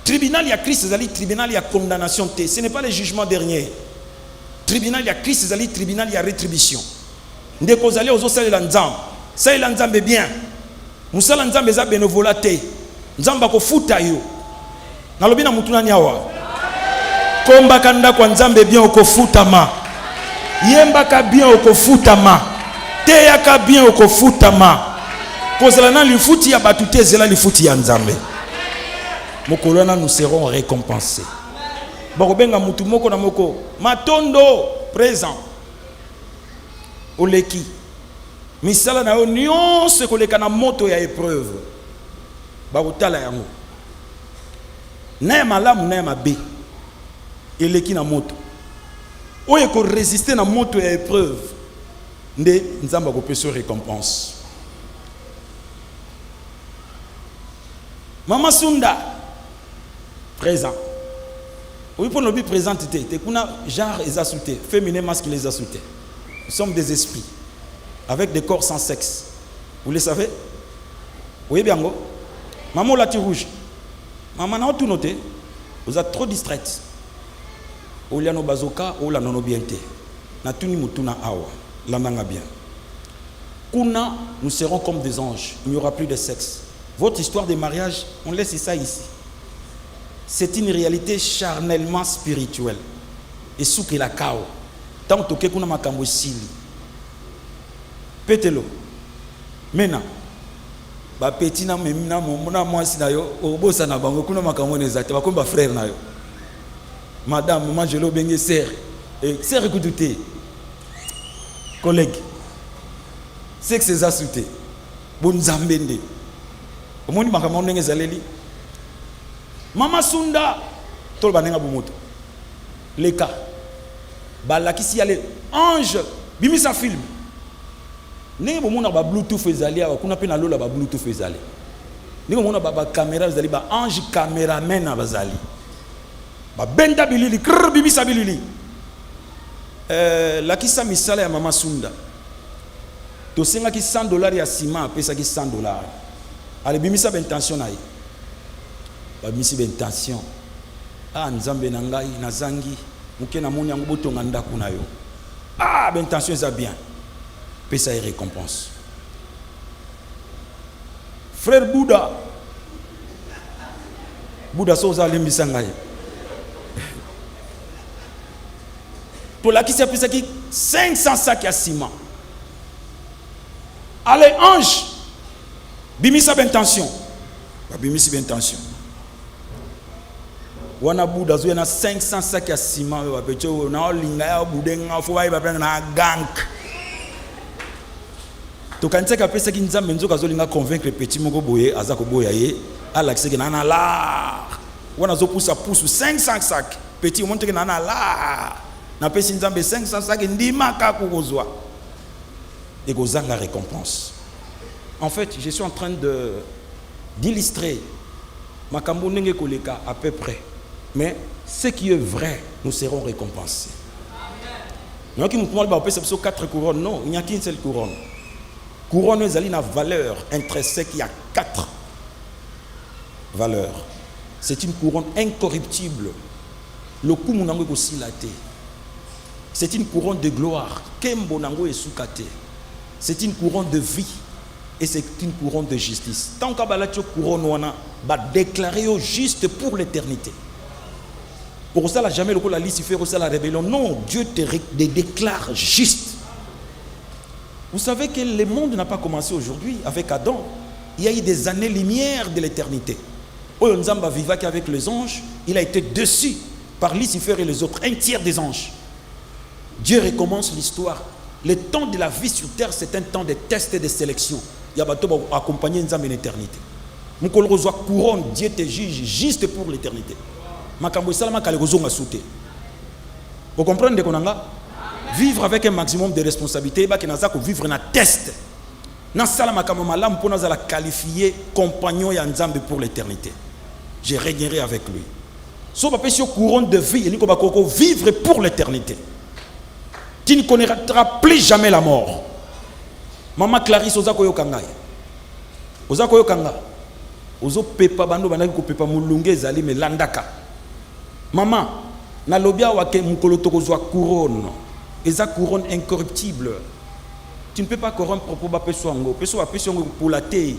A: Tribunal ya Christ ezali tribunal ya condamnation te, ce n'est pas le jugement dernier. Tribunal ya Christ ezali tribunal ya rétribution. Ndeko zali ozo salela nzambe. Salela nzambe bien. Musala nzambe za bénévolat te. Nzamba ko futa yo. Nalobi na mutu nani awa. Komba kanda kwa nzambe bien okofutama. Yembaka bien okofutama. Teyaka bien okofutama. Kozala na lifuti ya batute zela lifuti ya nzambe. Mokolona nous serons récompensés. Bakobenga mutu moko na moko matondo présent. Oleki. Misala na yo nyonso koleka na moto ya épreuve. Bakotala yango. Na malamu na mabe. Eleki na moto. Oye ko résister na moto ya épreuve. Nde nzamba ko peso récompense. Mama Sunda présent. Oui, pour nous présenter, t'es kuna genre les assultés, féminin, masculin les assultés. Nous sommes des esprits avec des corps sans sexe. Vous le savez? Oui, bien go. Maman la rouge. Maman n'a tout noté. Vous êtes trop distraite. Olia no bazoka, ola nono bienté. Na tuni mutuna awa, la nanga bien. Kuna, nous serons comme des anges. Il n'y aura plus de sexe. Votre histoire de mariage, on laisse ça ici. C'est une réalité charnellement spirituelle. Et souke la kao. Tant que kuna makambo sili. Petelo. Mena. Ba petit na memina mona mwasi na yo obosa na bango kuna makambo nezate ba komba frère na yo. Madame, moi je l'ai bengi sœur. Et sœur écoutez. Collègue. C'est que c'est assuté. Bon zambende. Omoni makambo ndenge zaleli. Mama Sunda tol banenga bumoto. Leka. Balakisi yale ange bimisa film. Ndenge bomona ba bluetooth ezali awa kuna pe na lola ba bluetooth ezali. Ndenge bomona ba caméra ezali ba ange cameraman na bazali. Ba benda bilili krr bimisa bilili. Lakisa misala ya Mama Sunda. To senga ki $100 ya ciment pesa ki $100. Ale bimisa ba intention na ye. Ba bimisi ba intention. Ah nzambe na ngai nazangi muke na moni yango botonga ndako na yo. Ah ba intention eza bien. Pesa et récompense. Frère Bouddha. Bouddha soza lembisa ngai. Pour la qui s'est pris 500 sacs à ciment. Allez, ange. Bimisa bentention. Bimisi bentention. Wana Bouddha zo na 500 sacs à ciment. Bapecho na olinga ya budenga fo ba prendre na gang. To kanisa ka pesa ki nzambe nzoka zo linga convaincre petit moko boye azako boya ye ala kiseke na la. Wana zo pousse 500 sacs. Petit monte que na la. Na pesi nzambe 500 sacs ndima ka kukozwa. Et kozanga récompense. En fait, je suis en train d'illustrer makambo ndenge koleka à peu près. Mais ce qui est vrai, nous serons récompensés. Il y a qui nous parlent de 4 couronnes. Non, il n'y a qu'une seule couronne. Couronne, elle a une valeur intrinsèque. Il y a 4 valeurs. C'est une couronne incorruptible. Le coup monango est aussi laté. C'est une couronne de gloire. Kembo nango est soukate. C'est une couronne de vie. Et c'est une couronne de justice. Tant qu'à balatio couronne wana va déclarer au juste pour l'éternité. Pour ça, jamais le coup la Lucifer ou ça la rébellion. Non, Dieu te déclare juste. Vous savez que le monde n'a pas commencé aujourd'hui avec Adam. Il y a eu des années-lumière de l'éternité. Oyonzamba vivait qu'avec les anges, il a été dessus par Lucifer et les autres, un tiers des anges. Dieu recommence l'histoire. Le temps de la vie sur terre, c'est un temps de test et de sélection. Il y a accompagné Nzambe l'éternité. Mon reçoit couronne, Dieu te juge juste pour l'éternité. Makambo salama kale kozonga souté. Vous comprenez qu'on a vivre avec un maximum de responsabilités, ba kenaza ko vivre na test. Na salama kama malam pour la qualifier compagnon ya Nzambe pour l'éternité. Je régnerai avec lui. So ba pesio couronne de vie, il ko ba koko vivre pour l'éternité. Tu ne connaîtras plus jamais la mort. Maman Clarisse Ozako Yokangai. Oza koyokanga. Ozo pepa bando banaki ko pepa mulunge ezali me landaka. Maman, na lobia wake mukolo tokozwa couronne. Eza couronne incorruptible. Tu ne peux pas corrompre pour ba peso ngo. Peso ba peso ngo pour la te.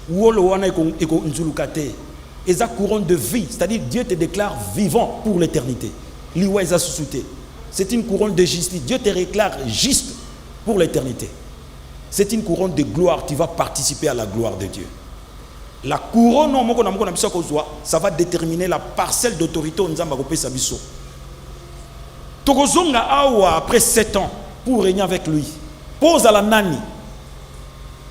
A: Wolo wana eko nzulukate. Eza couronne de vie, c'est-à-dire Dieu te déclare vivant pour l'éternité. Liwa eza susute. C'est une couronne de justice. Dieu te déclare juste pour l'éternité. C'est une couronne de gloire. Tu vas participer à la gloire de Dieu. La couronne, ça va déterminer la parcelle d'autorité. Tokozonga awa après 7 ans pour régner avec lui. Pose à la nani.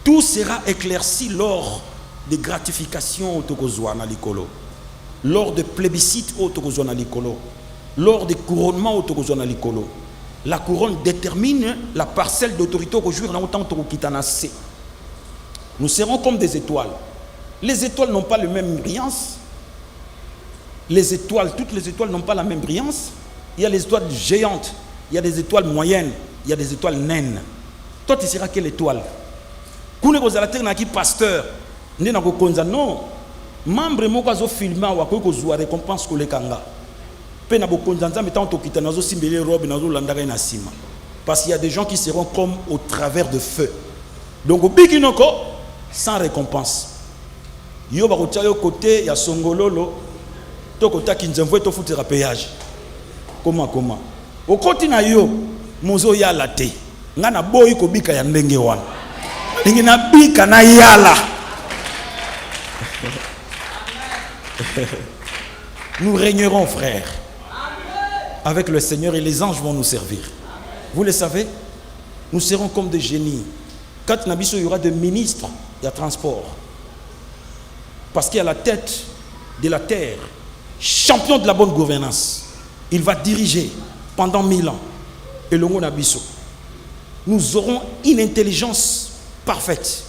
A: Tout sera éclairci lors des gratifications au Tokozwa na likolo. Lors des plébiscites au Tokozwa na likolo. Lors des couronnements au Tokozwa na likolo. La couronne détermine la parcelle d'autorité au jour dans autant Tokokitanase. Nous serons comme des étoiles. Les étoiles n'ont pas la même brillance. Les étoiles, toutes les étoiles n'ont pas la même brillance. Il y a les étoiles géantes, il y a des étoiles moyennes, il y a des étoiles naines. Toi, tu seras quelle étoile? Kune ko zalater na ki pasteur, ne na ko konza non. Membre moko azo filma wa ko zo récompense ko lekanga. Pe na bo konza nzambe tant tokita nazo simbele robe nazo landaka na sima. Parce qu'il y a des gens qui seront comme au travers de feu. Donc au bikinoko sans récompense. Yo ba kotia yo côté ya songololo to kota kinzemvo to futira péage. Comment au côté na yo mozo ya laté. Nga na boyi ko bika ya ndenge wana. Ndenge na bika na yala. Nous régnerons, frères, avec le Seigneur et les anges vont nous servir. Vous le savez, nous serons comme des génies. Quand il y aura des ministres, il y a transport. Parce qu'il y a la tête de la terre, champion de la bonne gouvernance. Il va diriger pendant 1000 ans. Et le monde Nabiso. Nous aurons une intelligence parfaite.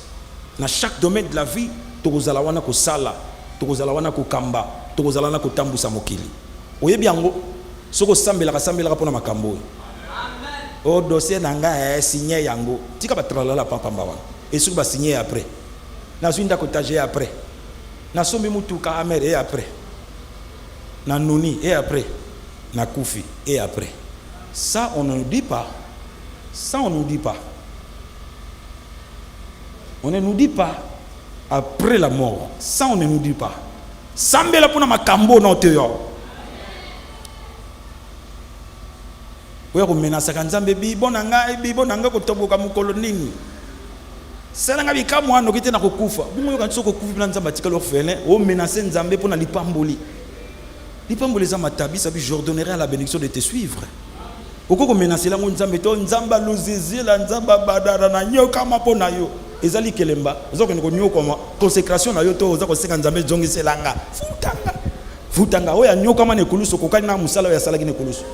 A: Dans chaque domaine de la vie, Tozalawana ko sala, Tozalawana ko kamba, Tozalawana ko tambusa mokili. Oye biango, soko sambela pona makambo. O dossier nanga signé yango. Tika ba tralala papa mbawa. Et soko ba signé après. Na zwinda ko tager après. Na sombi mutu ka amer et après. Na noni et après. Na koufi et après. Ça on ne dit pas. Ça on ne dit pas. On ne nous dit pas après la mort. Ça on ne nous dit pas. Sambela pona makambo na teyo. Oya ko menasa kanzambe bi bonanga ko toboka mukolo nini. Sala nga bikamu ano kite na kokufa. Bungo yoka tsoko kufi na nzamba tikalo orphelin, o menacer nzambe pona lipamboli. Lipamboli za matabi sabi j'ordonnerai à la bénédiction de te suivre. Okoko menacer la nzambe to nzamba lozeze la nzamba badara na nyoka mapona yo. Ezali kelemba. Ozoko ko nyoka ma consécration na yo to ozako senga nzambe zongiselanga. Futanga oya nyoka mane kuluso kokani na musala ya sala kine kuluso.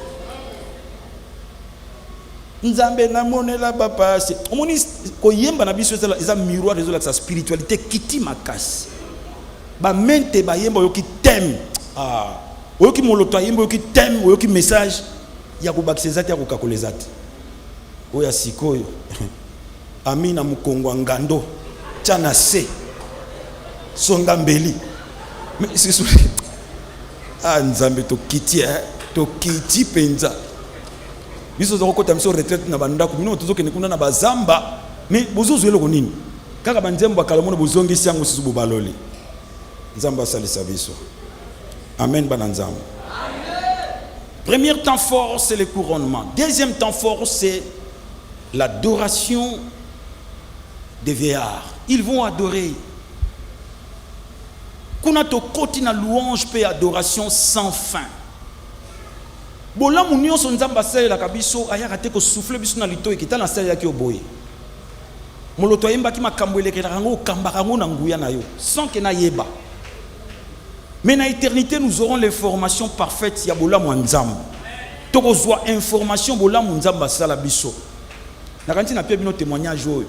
A: Nzambe na monela papa c'est omoni ko yemba na biso eza miroir de sa spiritualité kiti makasi ba mente ba yemba yo ki thème oyo ki moloto yemba yo ki thème oyo ki message ya ko bakisezati ya ko kakolezati oya sikoyo amina mukongo ngando tana se songa mbeli mais c'est nzambe to kiti penza. Biso zoko tamso retraite na banda ko mino tozoke ne kuna na bazamba mais bozozo eloko nini kaka banzembo bakalomono bozongi siango sisu baloli nzamba salisa biso amen bananzamba. Premier temps fort c'est le couronnement. Deuxième temps fort c'est l'adoration des vieillards. Ils vont adorer. Kuna to koti na louange pe adoration sans fin. Bola munyo so nzamba sele la kabiso ayaka te ko souffler biso na lito ekita na sele yaki oboye. Moloto yemba ki makambo elekera ngo kambaka ngo na nguya na yo sans que na yeba. Mais na éternité nous aurons l'information parfaite ya bola mu nzamba. Tokozwa information bola mu nzamba sala biso. Na kanti na pia bino témoignage oyo.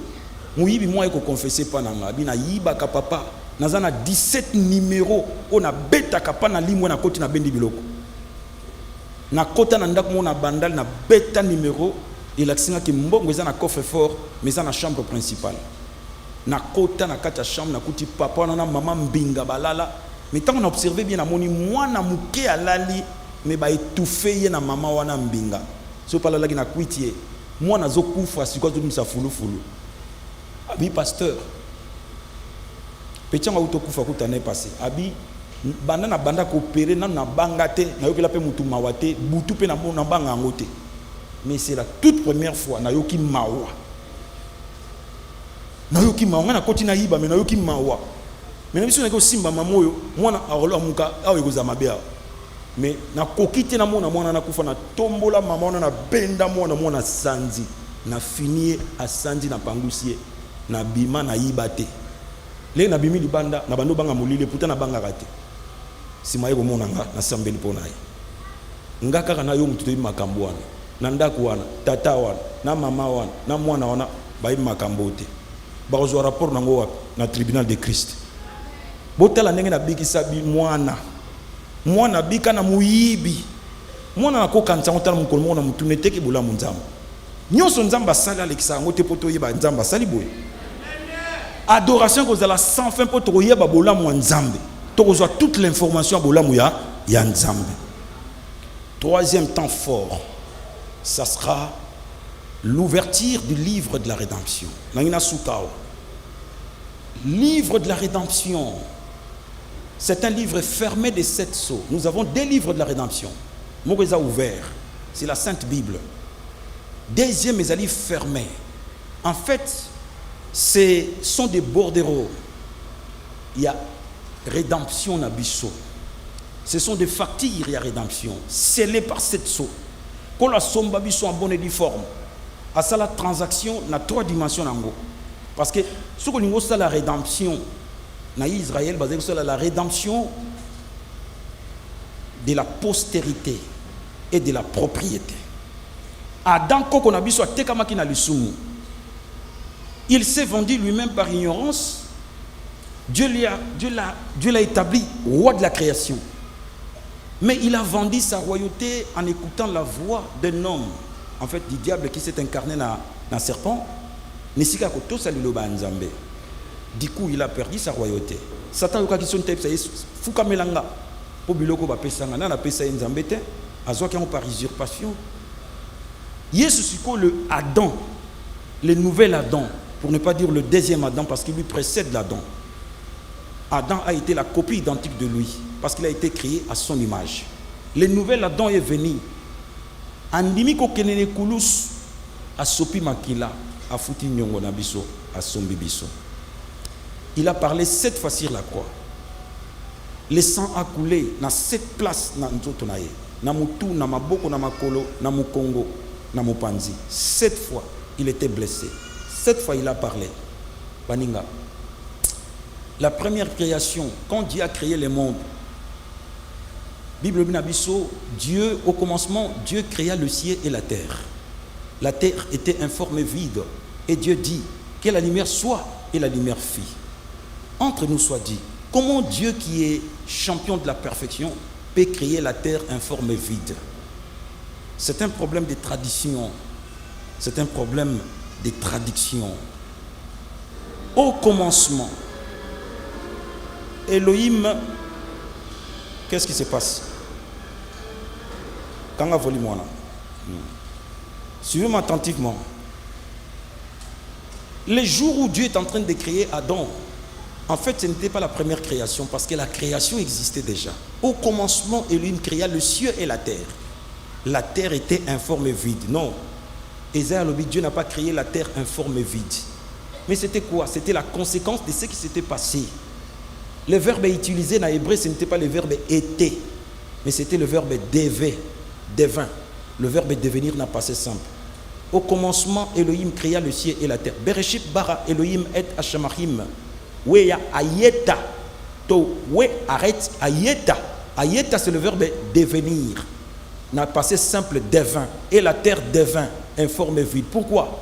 A: Muyibi moi eko confesser pa na nga bina yiba ka papa nazana 17 numéros ona beta ka pa na limwe na koti na bendi biloko. Na kota na ndako mona bandal na beta numéro il a ki mbongo eza na coffre fort mais eza na chambre principale na kota na kati ya chambre na kuti papa na maman mbinga balala. Mais tant on observe bien na moni mwana muke alali mais ba étouffé ye na maman wana mbinga. So pala lagi na kwiti mwana zo kufa sikwa zo misa fulu fulu. Abi pasteur. Petit nga uto kufa kutane passé. Abi banda ko opérer na banga te na yokela pe mutu mawate butu pe na banga ngote. Mais c'est la toute première fois na yoki mawa. Na yoki mawa na koti na yiba mais na yoki mawa. Mais na biso na ko simba mamoyo mwana arolo amuka awe ko zamabea. Mais na kokite na mwana na kufa na tombola mama na benda mwana sanzi na finir a sanzi na pangusie na bima na yibate. Le na bimi libanda na bando banga molile puta na banga rate. Simaye ko mona nga na sambeli pona ye. Ngaka na yo mutu makambo wana. Na ndako wana, tata wana, na mama wana, na mwana wana ba makambo te. Ba zo rapport nango wapi na tribunal de Christ. Botala ndenge na bikisa bi mwana bika na muyibi. Mwana na kokanza ngotala mukolo mona mutunete ke bola munzamba. Nyonso nzamba sala lekisa ngote poto yeba nzamba sali boye. Adoration kozala sans fin poto yeba bola mu nzambe. To kozwa toute l'information bola mu ya nzambe. Troisième temps fort, ça sera l'ouverture du livre de la rédemption. Nangina sukao. Livre de la rédemption. C'est un livre fermé de 7 sceaux. Nous avons 2 livres de la rédemption. Moureza ouvert. C'est la Sainte Bible. Deuxième, les livres fermés. En fait, ce sont des bordereaux. Il y a rédemption nabiso. Ce sont des factures, il y a rédemption. Scellées par 7 sceaux. Quand la somme babiso en bonne et due forme. À ça, la transaction, n'a 3 dimensions. Parce que ce qu'on dit, c'est la rédemption. Dans Israël, basé sur la rédemption de la postérité et de la propriété. Adam, il s'est vendu lui-même par ignorance. Dieu l'a établi roi de la création. Mais il a vendu sa royauté en écoutant la voix d'un homme, en fait du diable qui s'est incarné dans un serpent. Du coup, il a perdu sa royauté. Satan yoka qui sont type ça fuka melanga po biloko ba pesanga na pesa nzambete azwa ki par usurpation. Yesu siko le Adam, le nouvel Adam, pour ne pas dire le deuxième Adam parce qu'il lui précède l'Adam. Adam a été la copie identique de lui parce qu'il a été créé à son image. Le nouvel Adam est venu. Andimi ko kenene kulus asopi makila afuti nyongo na biso asombi biso. Il a parlé 7 fois sur la croix. Le sang a coulé dans 7 places dans notre naïe. Na mutu, na maboko, na makolo, na mukongo, na mupanzi. 7 fois, il était blessé. 7 fois, il a parlé. Baninga. La première création, quand Dieu a créé le monde, Bible Binabiso, Dieu, au commencement, Dieu créa le ciel et la terre. La terre était informe et vide. Et Dieu dit que la lumière soit, et la lumière fit. Entre nous soit dit, comment Dieu qui est champion de la perfection peut créer la terre informe et vide? C'est un problème de tradition. C'est un problème de traduction. Au commencement, Elohim, qu'est-ce qui se passe? Quand on volit moi, suivez-moi attentivement. Les jours où Dieu est en train de créer Adam, en fait, ce n'était pas la première création parce que la création existait déjà. Au commencement, Elohim créa le ciel et la terre. La terre était informe et vide. Non. Ésaïe le Dieu n'a pas créé la terre informe et vide. Mais c'était quoi? C'était la conséquence de ce qui s'était passé. Le verbe utilisé dans l'hébreu, ce n'était pas le verbe était, mais c'était le verbe devait, devint. Le verbe devenir n'a pas passé simple. Au commencement, Elohim créa le ciel et la terre. Bereshit bara Elohim et Hashamachim. Weya ayeta. To we arrête ayeta. Ayeta, c'est le verbe devenir. N'a passé simple devint. Et la terre devint informe et vide. Pourquoi?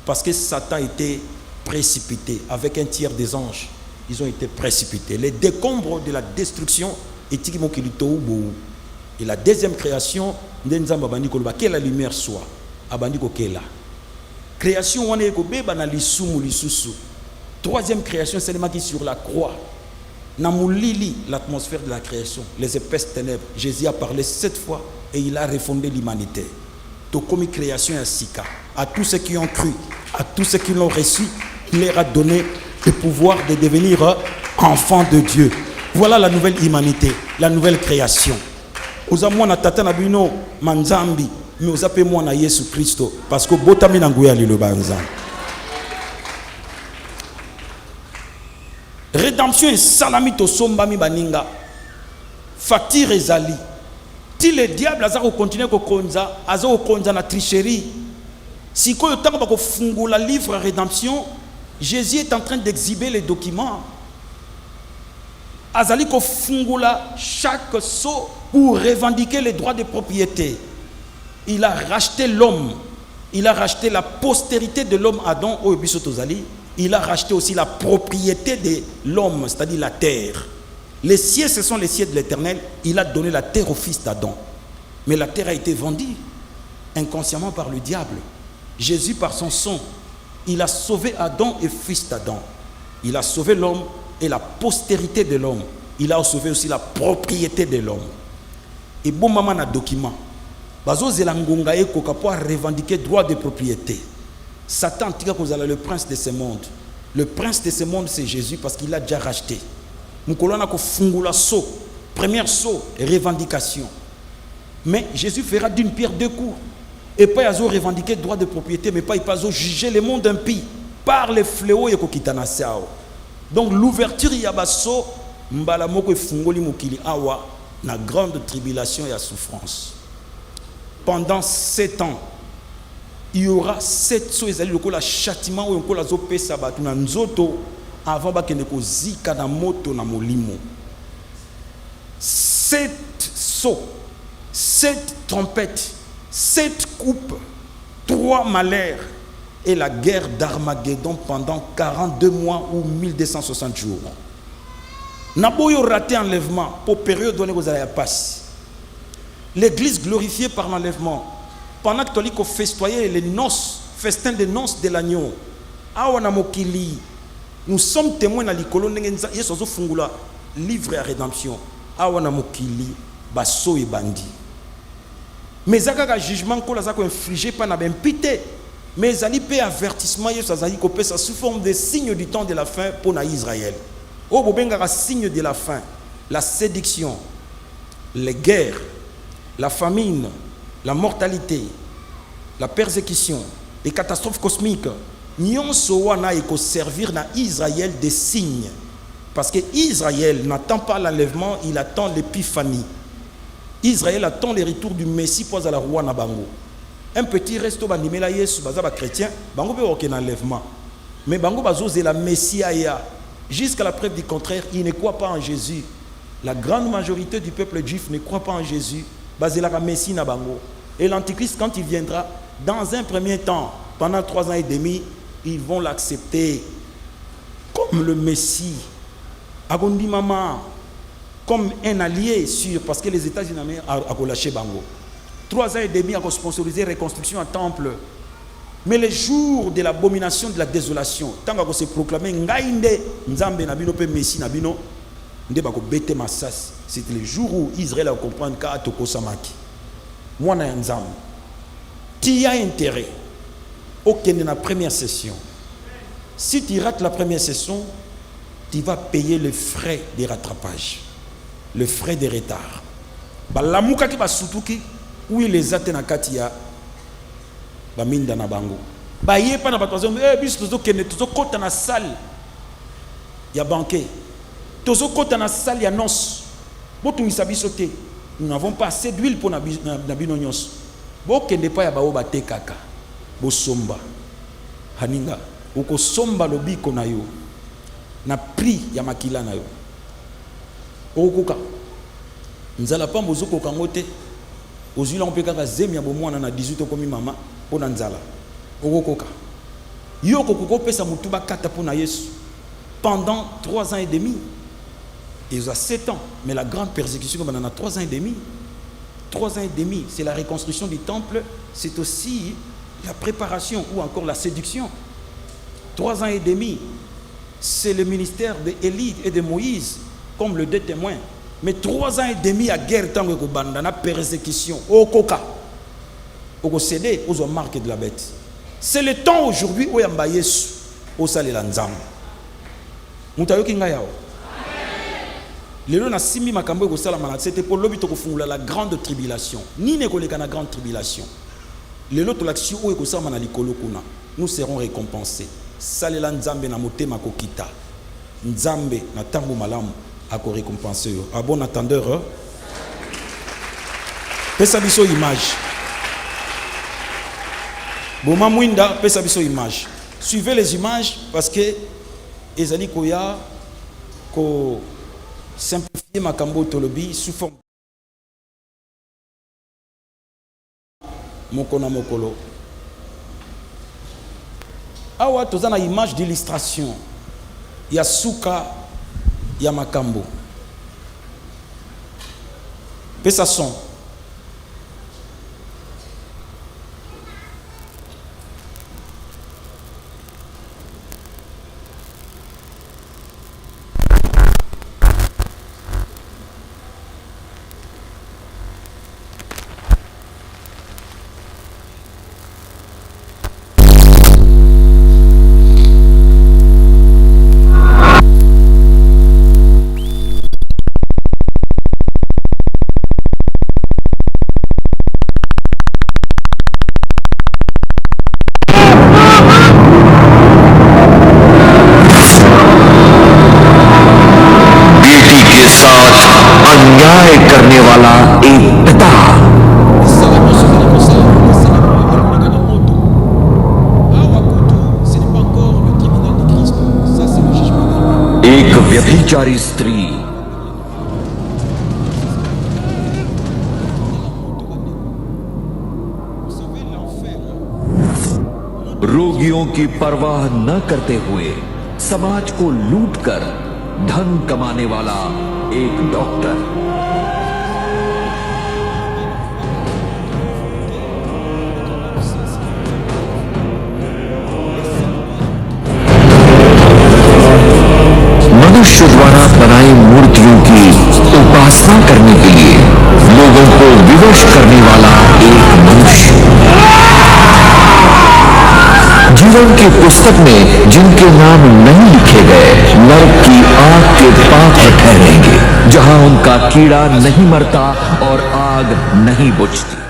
A: Parce que Satan était précipité avec un tiers des anges. Ils ont été précipités. Les décombres de la destruction étaient et la deuxième création, que la lumière soit. Création, on est na lisumu lisusu. Troisième création, c'est le qui sur la croix. Namoulili, l'atmosphère de la création, les épaisses ténèbres. Jésus a parlé 7 fois et il a refondé l'humanité. Donc, comme création à Sika, à tous ceux qui ont cru, à tous ceux qui l'ont reçu, il leur a donné le pouvoir de devenir enfants de Dieu. Voilà la nouvelle humanité, la nouvelle création. Oza mwana tata na bino manzambi, mais oza pe mwana Yesu Christo, parce que botami na nguya lilo banza. Rédemption et salami to sombami baninga. Facture ezali. Si le diable a continué à konza, azo konza na tricherie. Si ko yotango bako fungula livre rédemption, Jésus est en train d'exhiber les documents. Azali ko fungula chaque sceau pour revendiquer les droits de propriété. Il a racheté l'homme. Il a racheté la postérité de l'homme Adam au Bisotozali. Il a racheté aussi la propriété de l'homme, c'est-à-dire la terre. Les cieux, ce sont les cieux de l'Éternel. Il a donné la terre au fils d'Adam. Mais la terre a été vendue inconsciemment par le diable. Jésus, par son sang, il a sauvé Adam et fils d'Adam. Il a sauvé l'homme et la postérité de l'homme. Il a sauvé aussi la propriété de l'homme. Et bon maman a document. Bazo zelangonga eko pour revendiquer droit de propriété. Satan, le prince de ce monde. Le prince de ce monde, c'est Jésus parce qu'il a déjà racheté. Mukolana ko fungula saut, première saut, revendication. Mais Jésus fera d'une pierre 2 coups. Et pas yazo revendiquer droit de propriété, mais pas il pas juger le monde impie par les fléaux et kokitana sao. Donc l'ouverture yabaso mbala moko fungoli mukili awa na grande tribulation et à souffrance. Pendant 7 ans, il y aura 7 sauts ezali lokola châtiment ou lokola zo pesa batu na nzoto avant bakende ko zika na moto na molimo. 7 sauts, 7 trompettes, 7 coupes, 3 malheurs et la guerre d'Armageddon pendant 42 mois ou 1260 jours. Naboyo raté enlèvement pour période donnée vous allez passer. L'église glorifiée par l'enlèvement. Pendant que tu as festoyé les noces, festin de noces de l'agneau. Awana mokili. Nous sommes témoins dans l'icolo yesozo fungula livre à rédemption. Awana mokili baso et bandi. Mais zaka jugement ko la zako infligé pas na ben pité. Mais zali pe avertissement yeso zali ko pesa sous forme de signe du temps de la fin pour na Israël. O bobenga signe de la fin, la séduction, les guerres, la famine, la mortalité, la persécution, les catastrophes cosmiques, nyonso wana eko servir na Israël des signes. Parce que Israël n'attend pas l'enlèvement, il attend l'épiphanie. Israël attend le retour du Messie pour la roi na bango. Un petit resto bandimela Yesu baza ba chrétien, bango pe oké enlèvement. Mais bango bazo c'est la Messie aya. Jusqu'à la preuve du contraire, ils ne croient pas en Jésus. La grande majorité du peuple juif ne croit pas en Jésus. Basé la Messie na bango. Et l'Antichrist, quand il viendra, dans un premier temps, pendant 3 ans et demi, ils vont l'accepter comme le Messie. Agondi Mama, comme un allié sûr, parce que les États-Unis ont lâché bango. 3 ans et demi à sponsoriser la reconstruction en temple. Mais les jours de l'abomination de la désolation, tant qu'on se proclamé Ngaïnde, Nzambe Nabino pe Messie Nabino, c'était le jour où Israël a compris qu'à Toko Samaki. Moi, je suis Nzambe. Tu as intérêt. Aucun de la première session. Si tu rates la première session, tu vas payer les frais de rattrapage, les frais de retard. La mouka qui va sutuki, où il les atteint à Katia, ba minda na bango. Ba yé pas na batozo, bis tozo kene tozo kota na salle. Ya banquet. Tozo kota na salle ya noce. Botu misabiso te. Nous n'avons pas assez d'huile pour na bino nyos. Bo kende pa ya bao ba te kaka. Bo somba. Haninga, uko somba lobiko na yo. Na prix ya makila na yo. Okuka. Nzala pa mbozo ko kangote. Ozula on peut kaka zemi ya bomwana na 18 komi mama pona nzala. Okokoka. Yo kokoko pesa mutuba kata pona Yesu. Pendant 3 ans et demi. Ils ont 7 ans. Mais la grande persécution, on en a 3 ans et demi. 3 ans et demi, c'est la reconstruction du temple. C'est aussi la préparation ou encore la séduction. 3 ans et demi. c'est le ministère d'Élie et de Moïse, comme le deux témoins. Mais 3 ans et demi à guerre, tant que bandana persécution, au coca, au cédé, aux marques de la bête. C'est le temps aujourd'hui où yamba Yesu, au salé lanzam. Mutayo kinga yao. Lelo na simi makambo ko sala mana, c'était pour l'obito ko fungula la grande tribulation. Ni ne koleka na grande tribulation. Lelo to l'action où ko sala mana likolo kuna. Nous serons récompensés. Salé lanzambe na motema ko kita. Nzambe na tambo malamu. À récompenser. À bon attendeur. Pesa biso image. Boma mwinda pesa biso image. Suivez les images parce que ezali koya ko simplifier makambo tolobi sous forme mokona mokolo. Awa tozana image d'illustration. Yasuka ya makambo. Pesa son.
C: अन्याय करने वाला एक पिता एक व्यभिचारी स्त्री रोगियों की परवाह न करते हुए समाज को लूटकर धन कमाने वाला एक डॉक्टर। मनुष्य द्वारा बनाई मूर्तियों की उपासना करने के लिए लोगों को विवश करने वाला एक मनुष्य। जीवन की पुस्तक में जिनके नाम नहीं लिखे गए नरक की आग के पात्र ठहरेंगे, जहां उनका कीड़ा नहीं मरता और आग नहीं बुझती।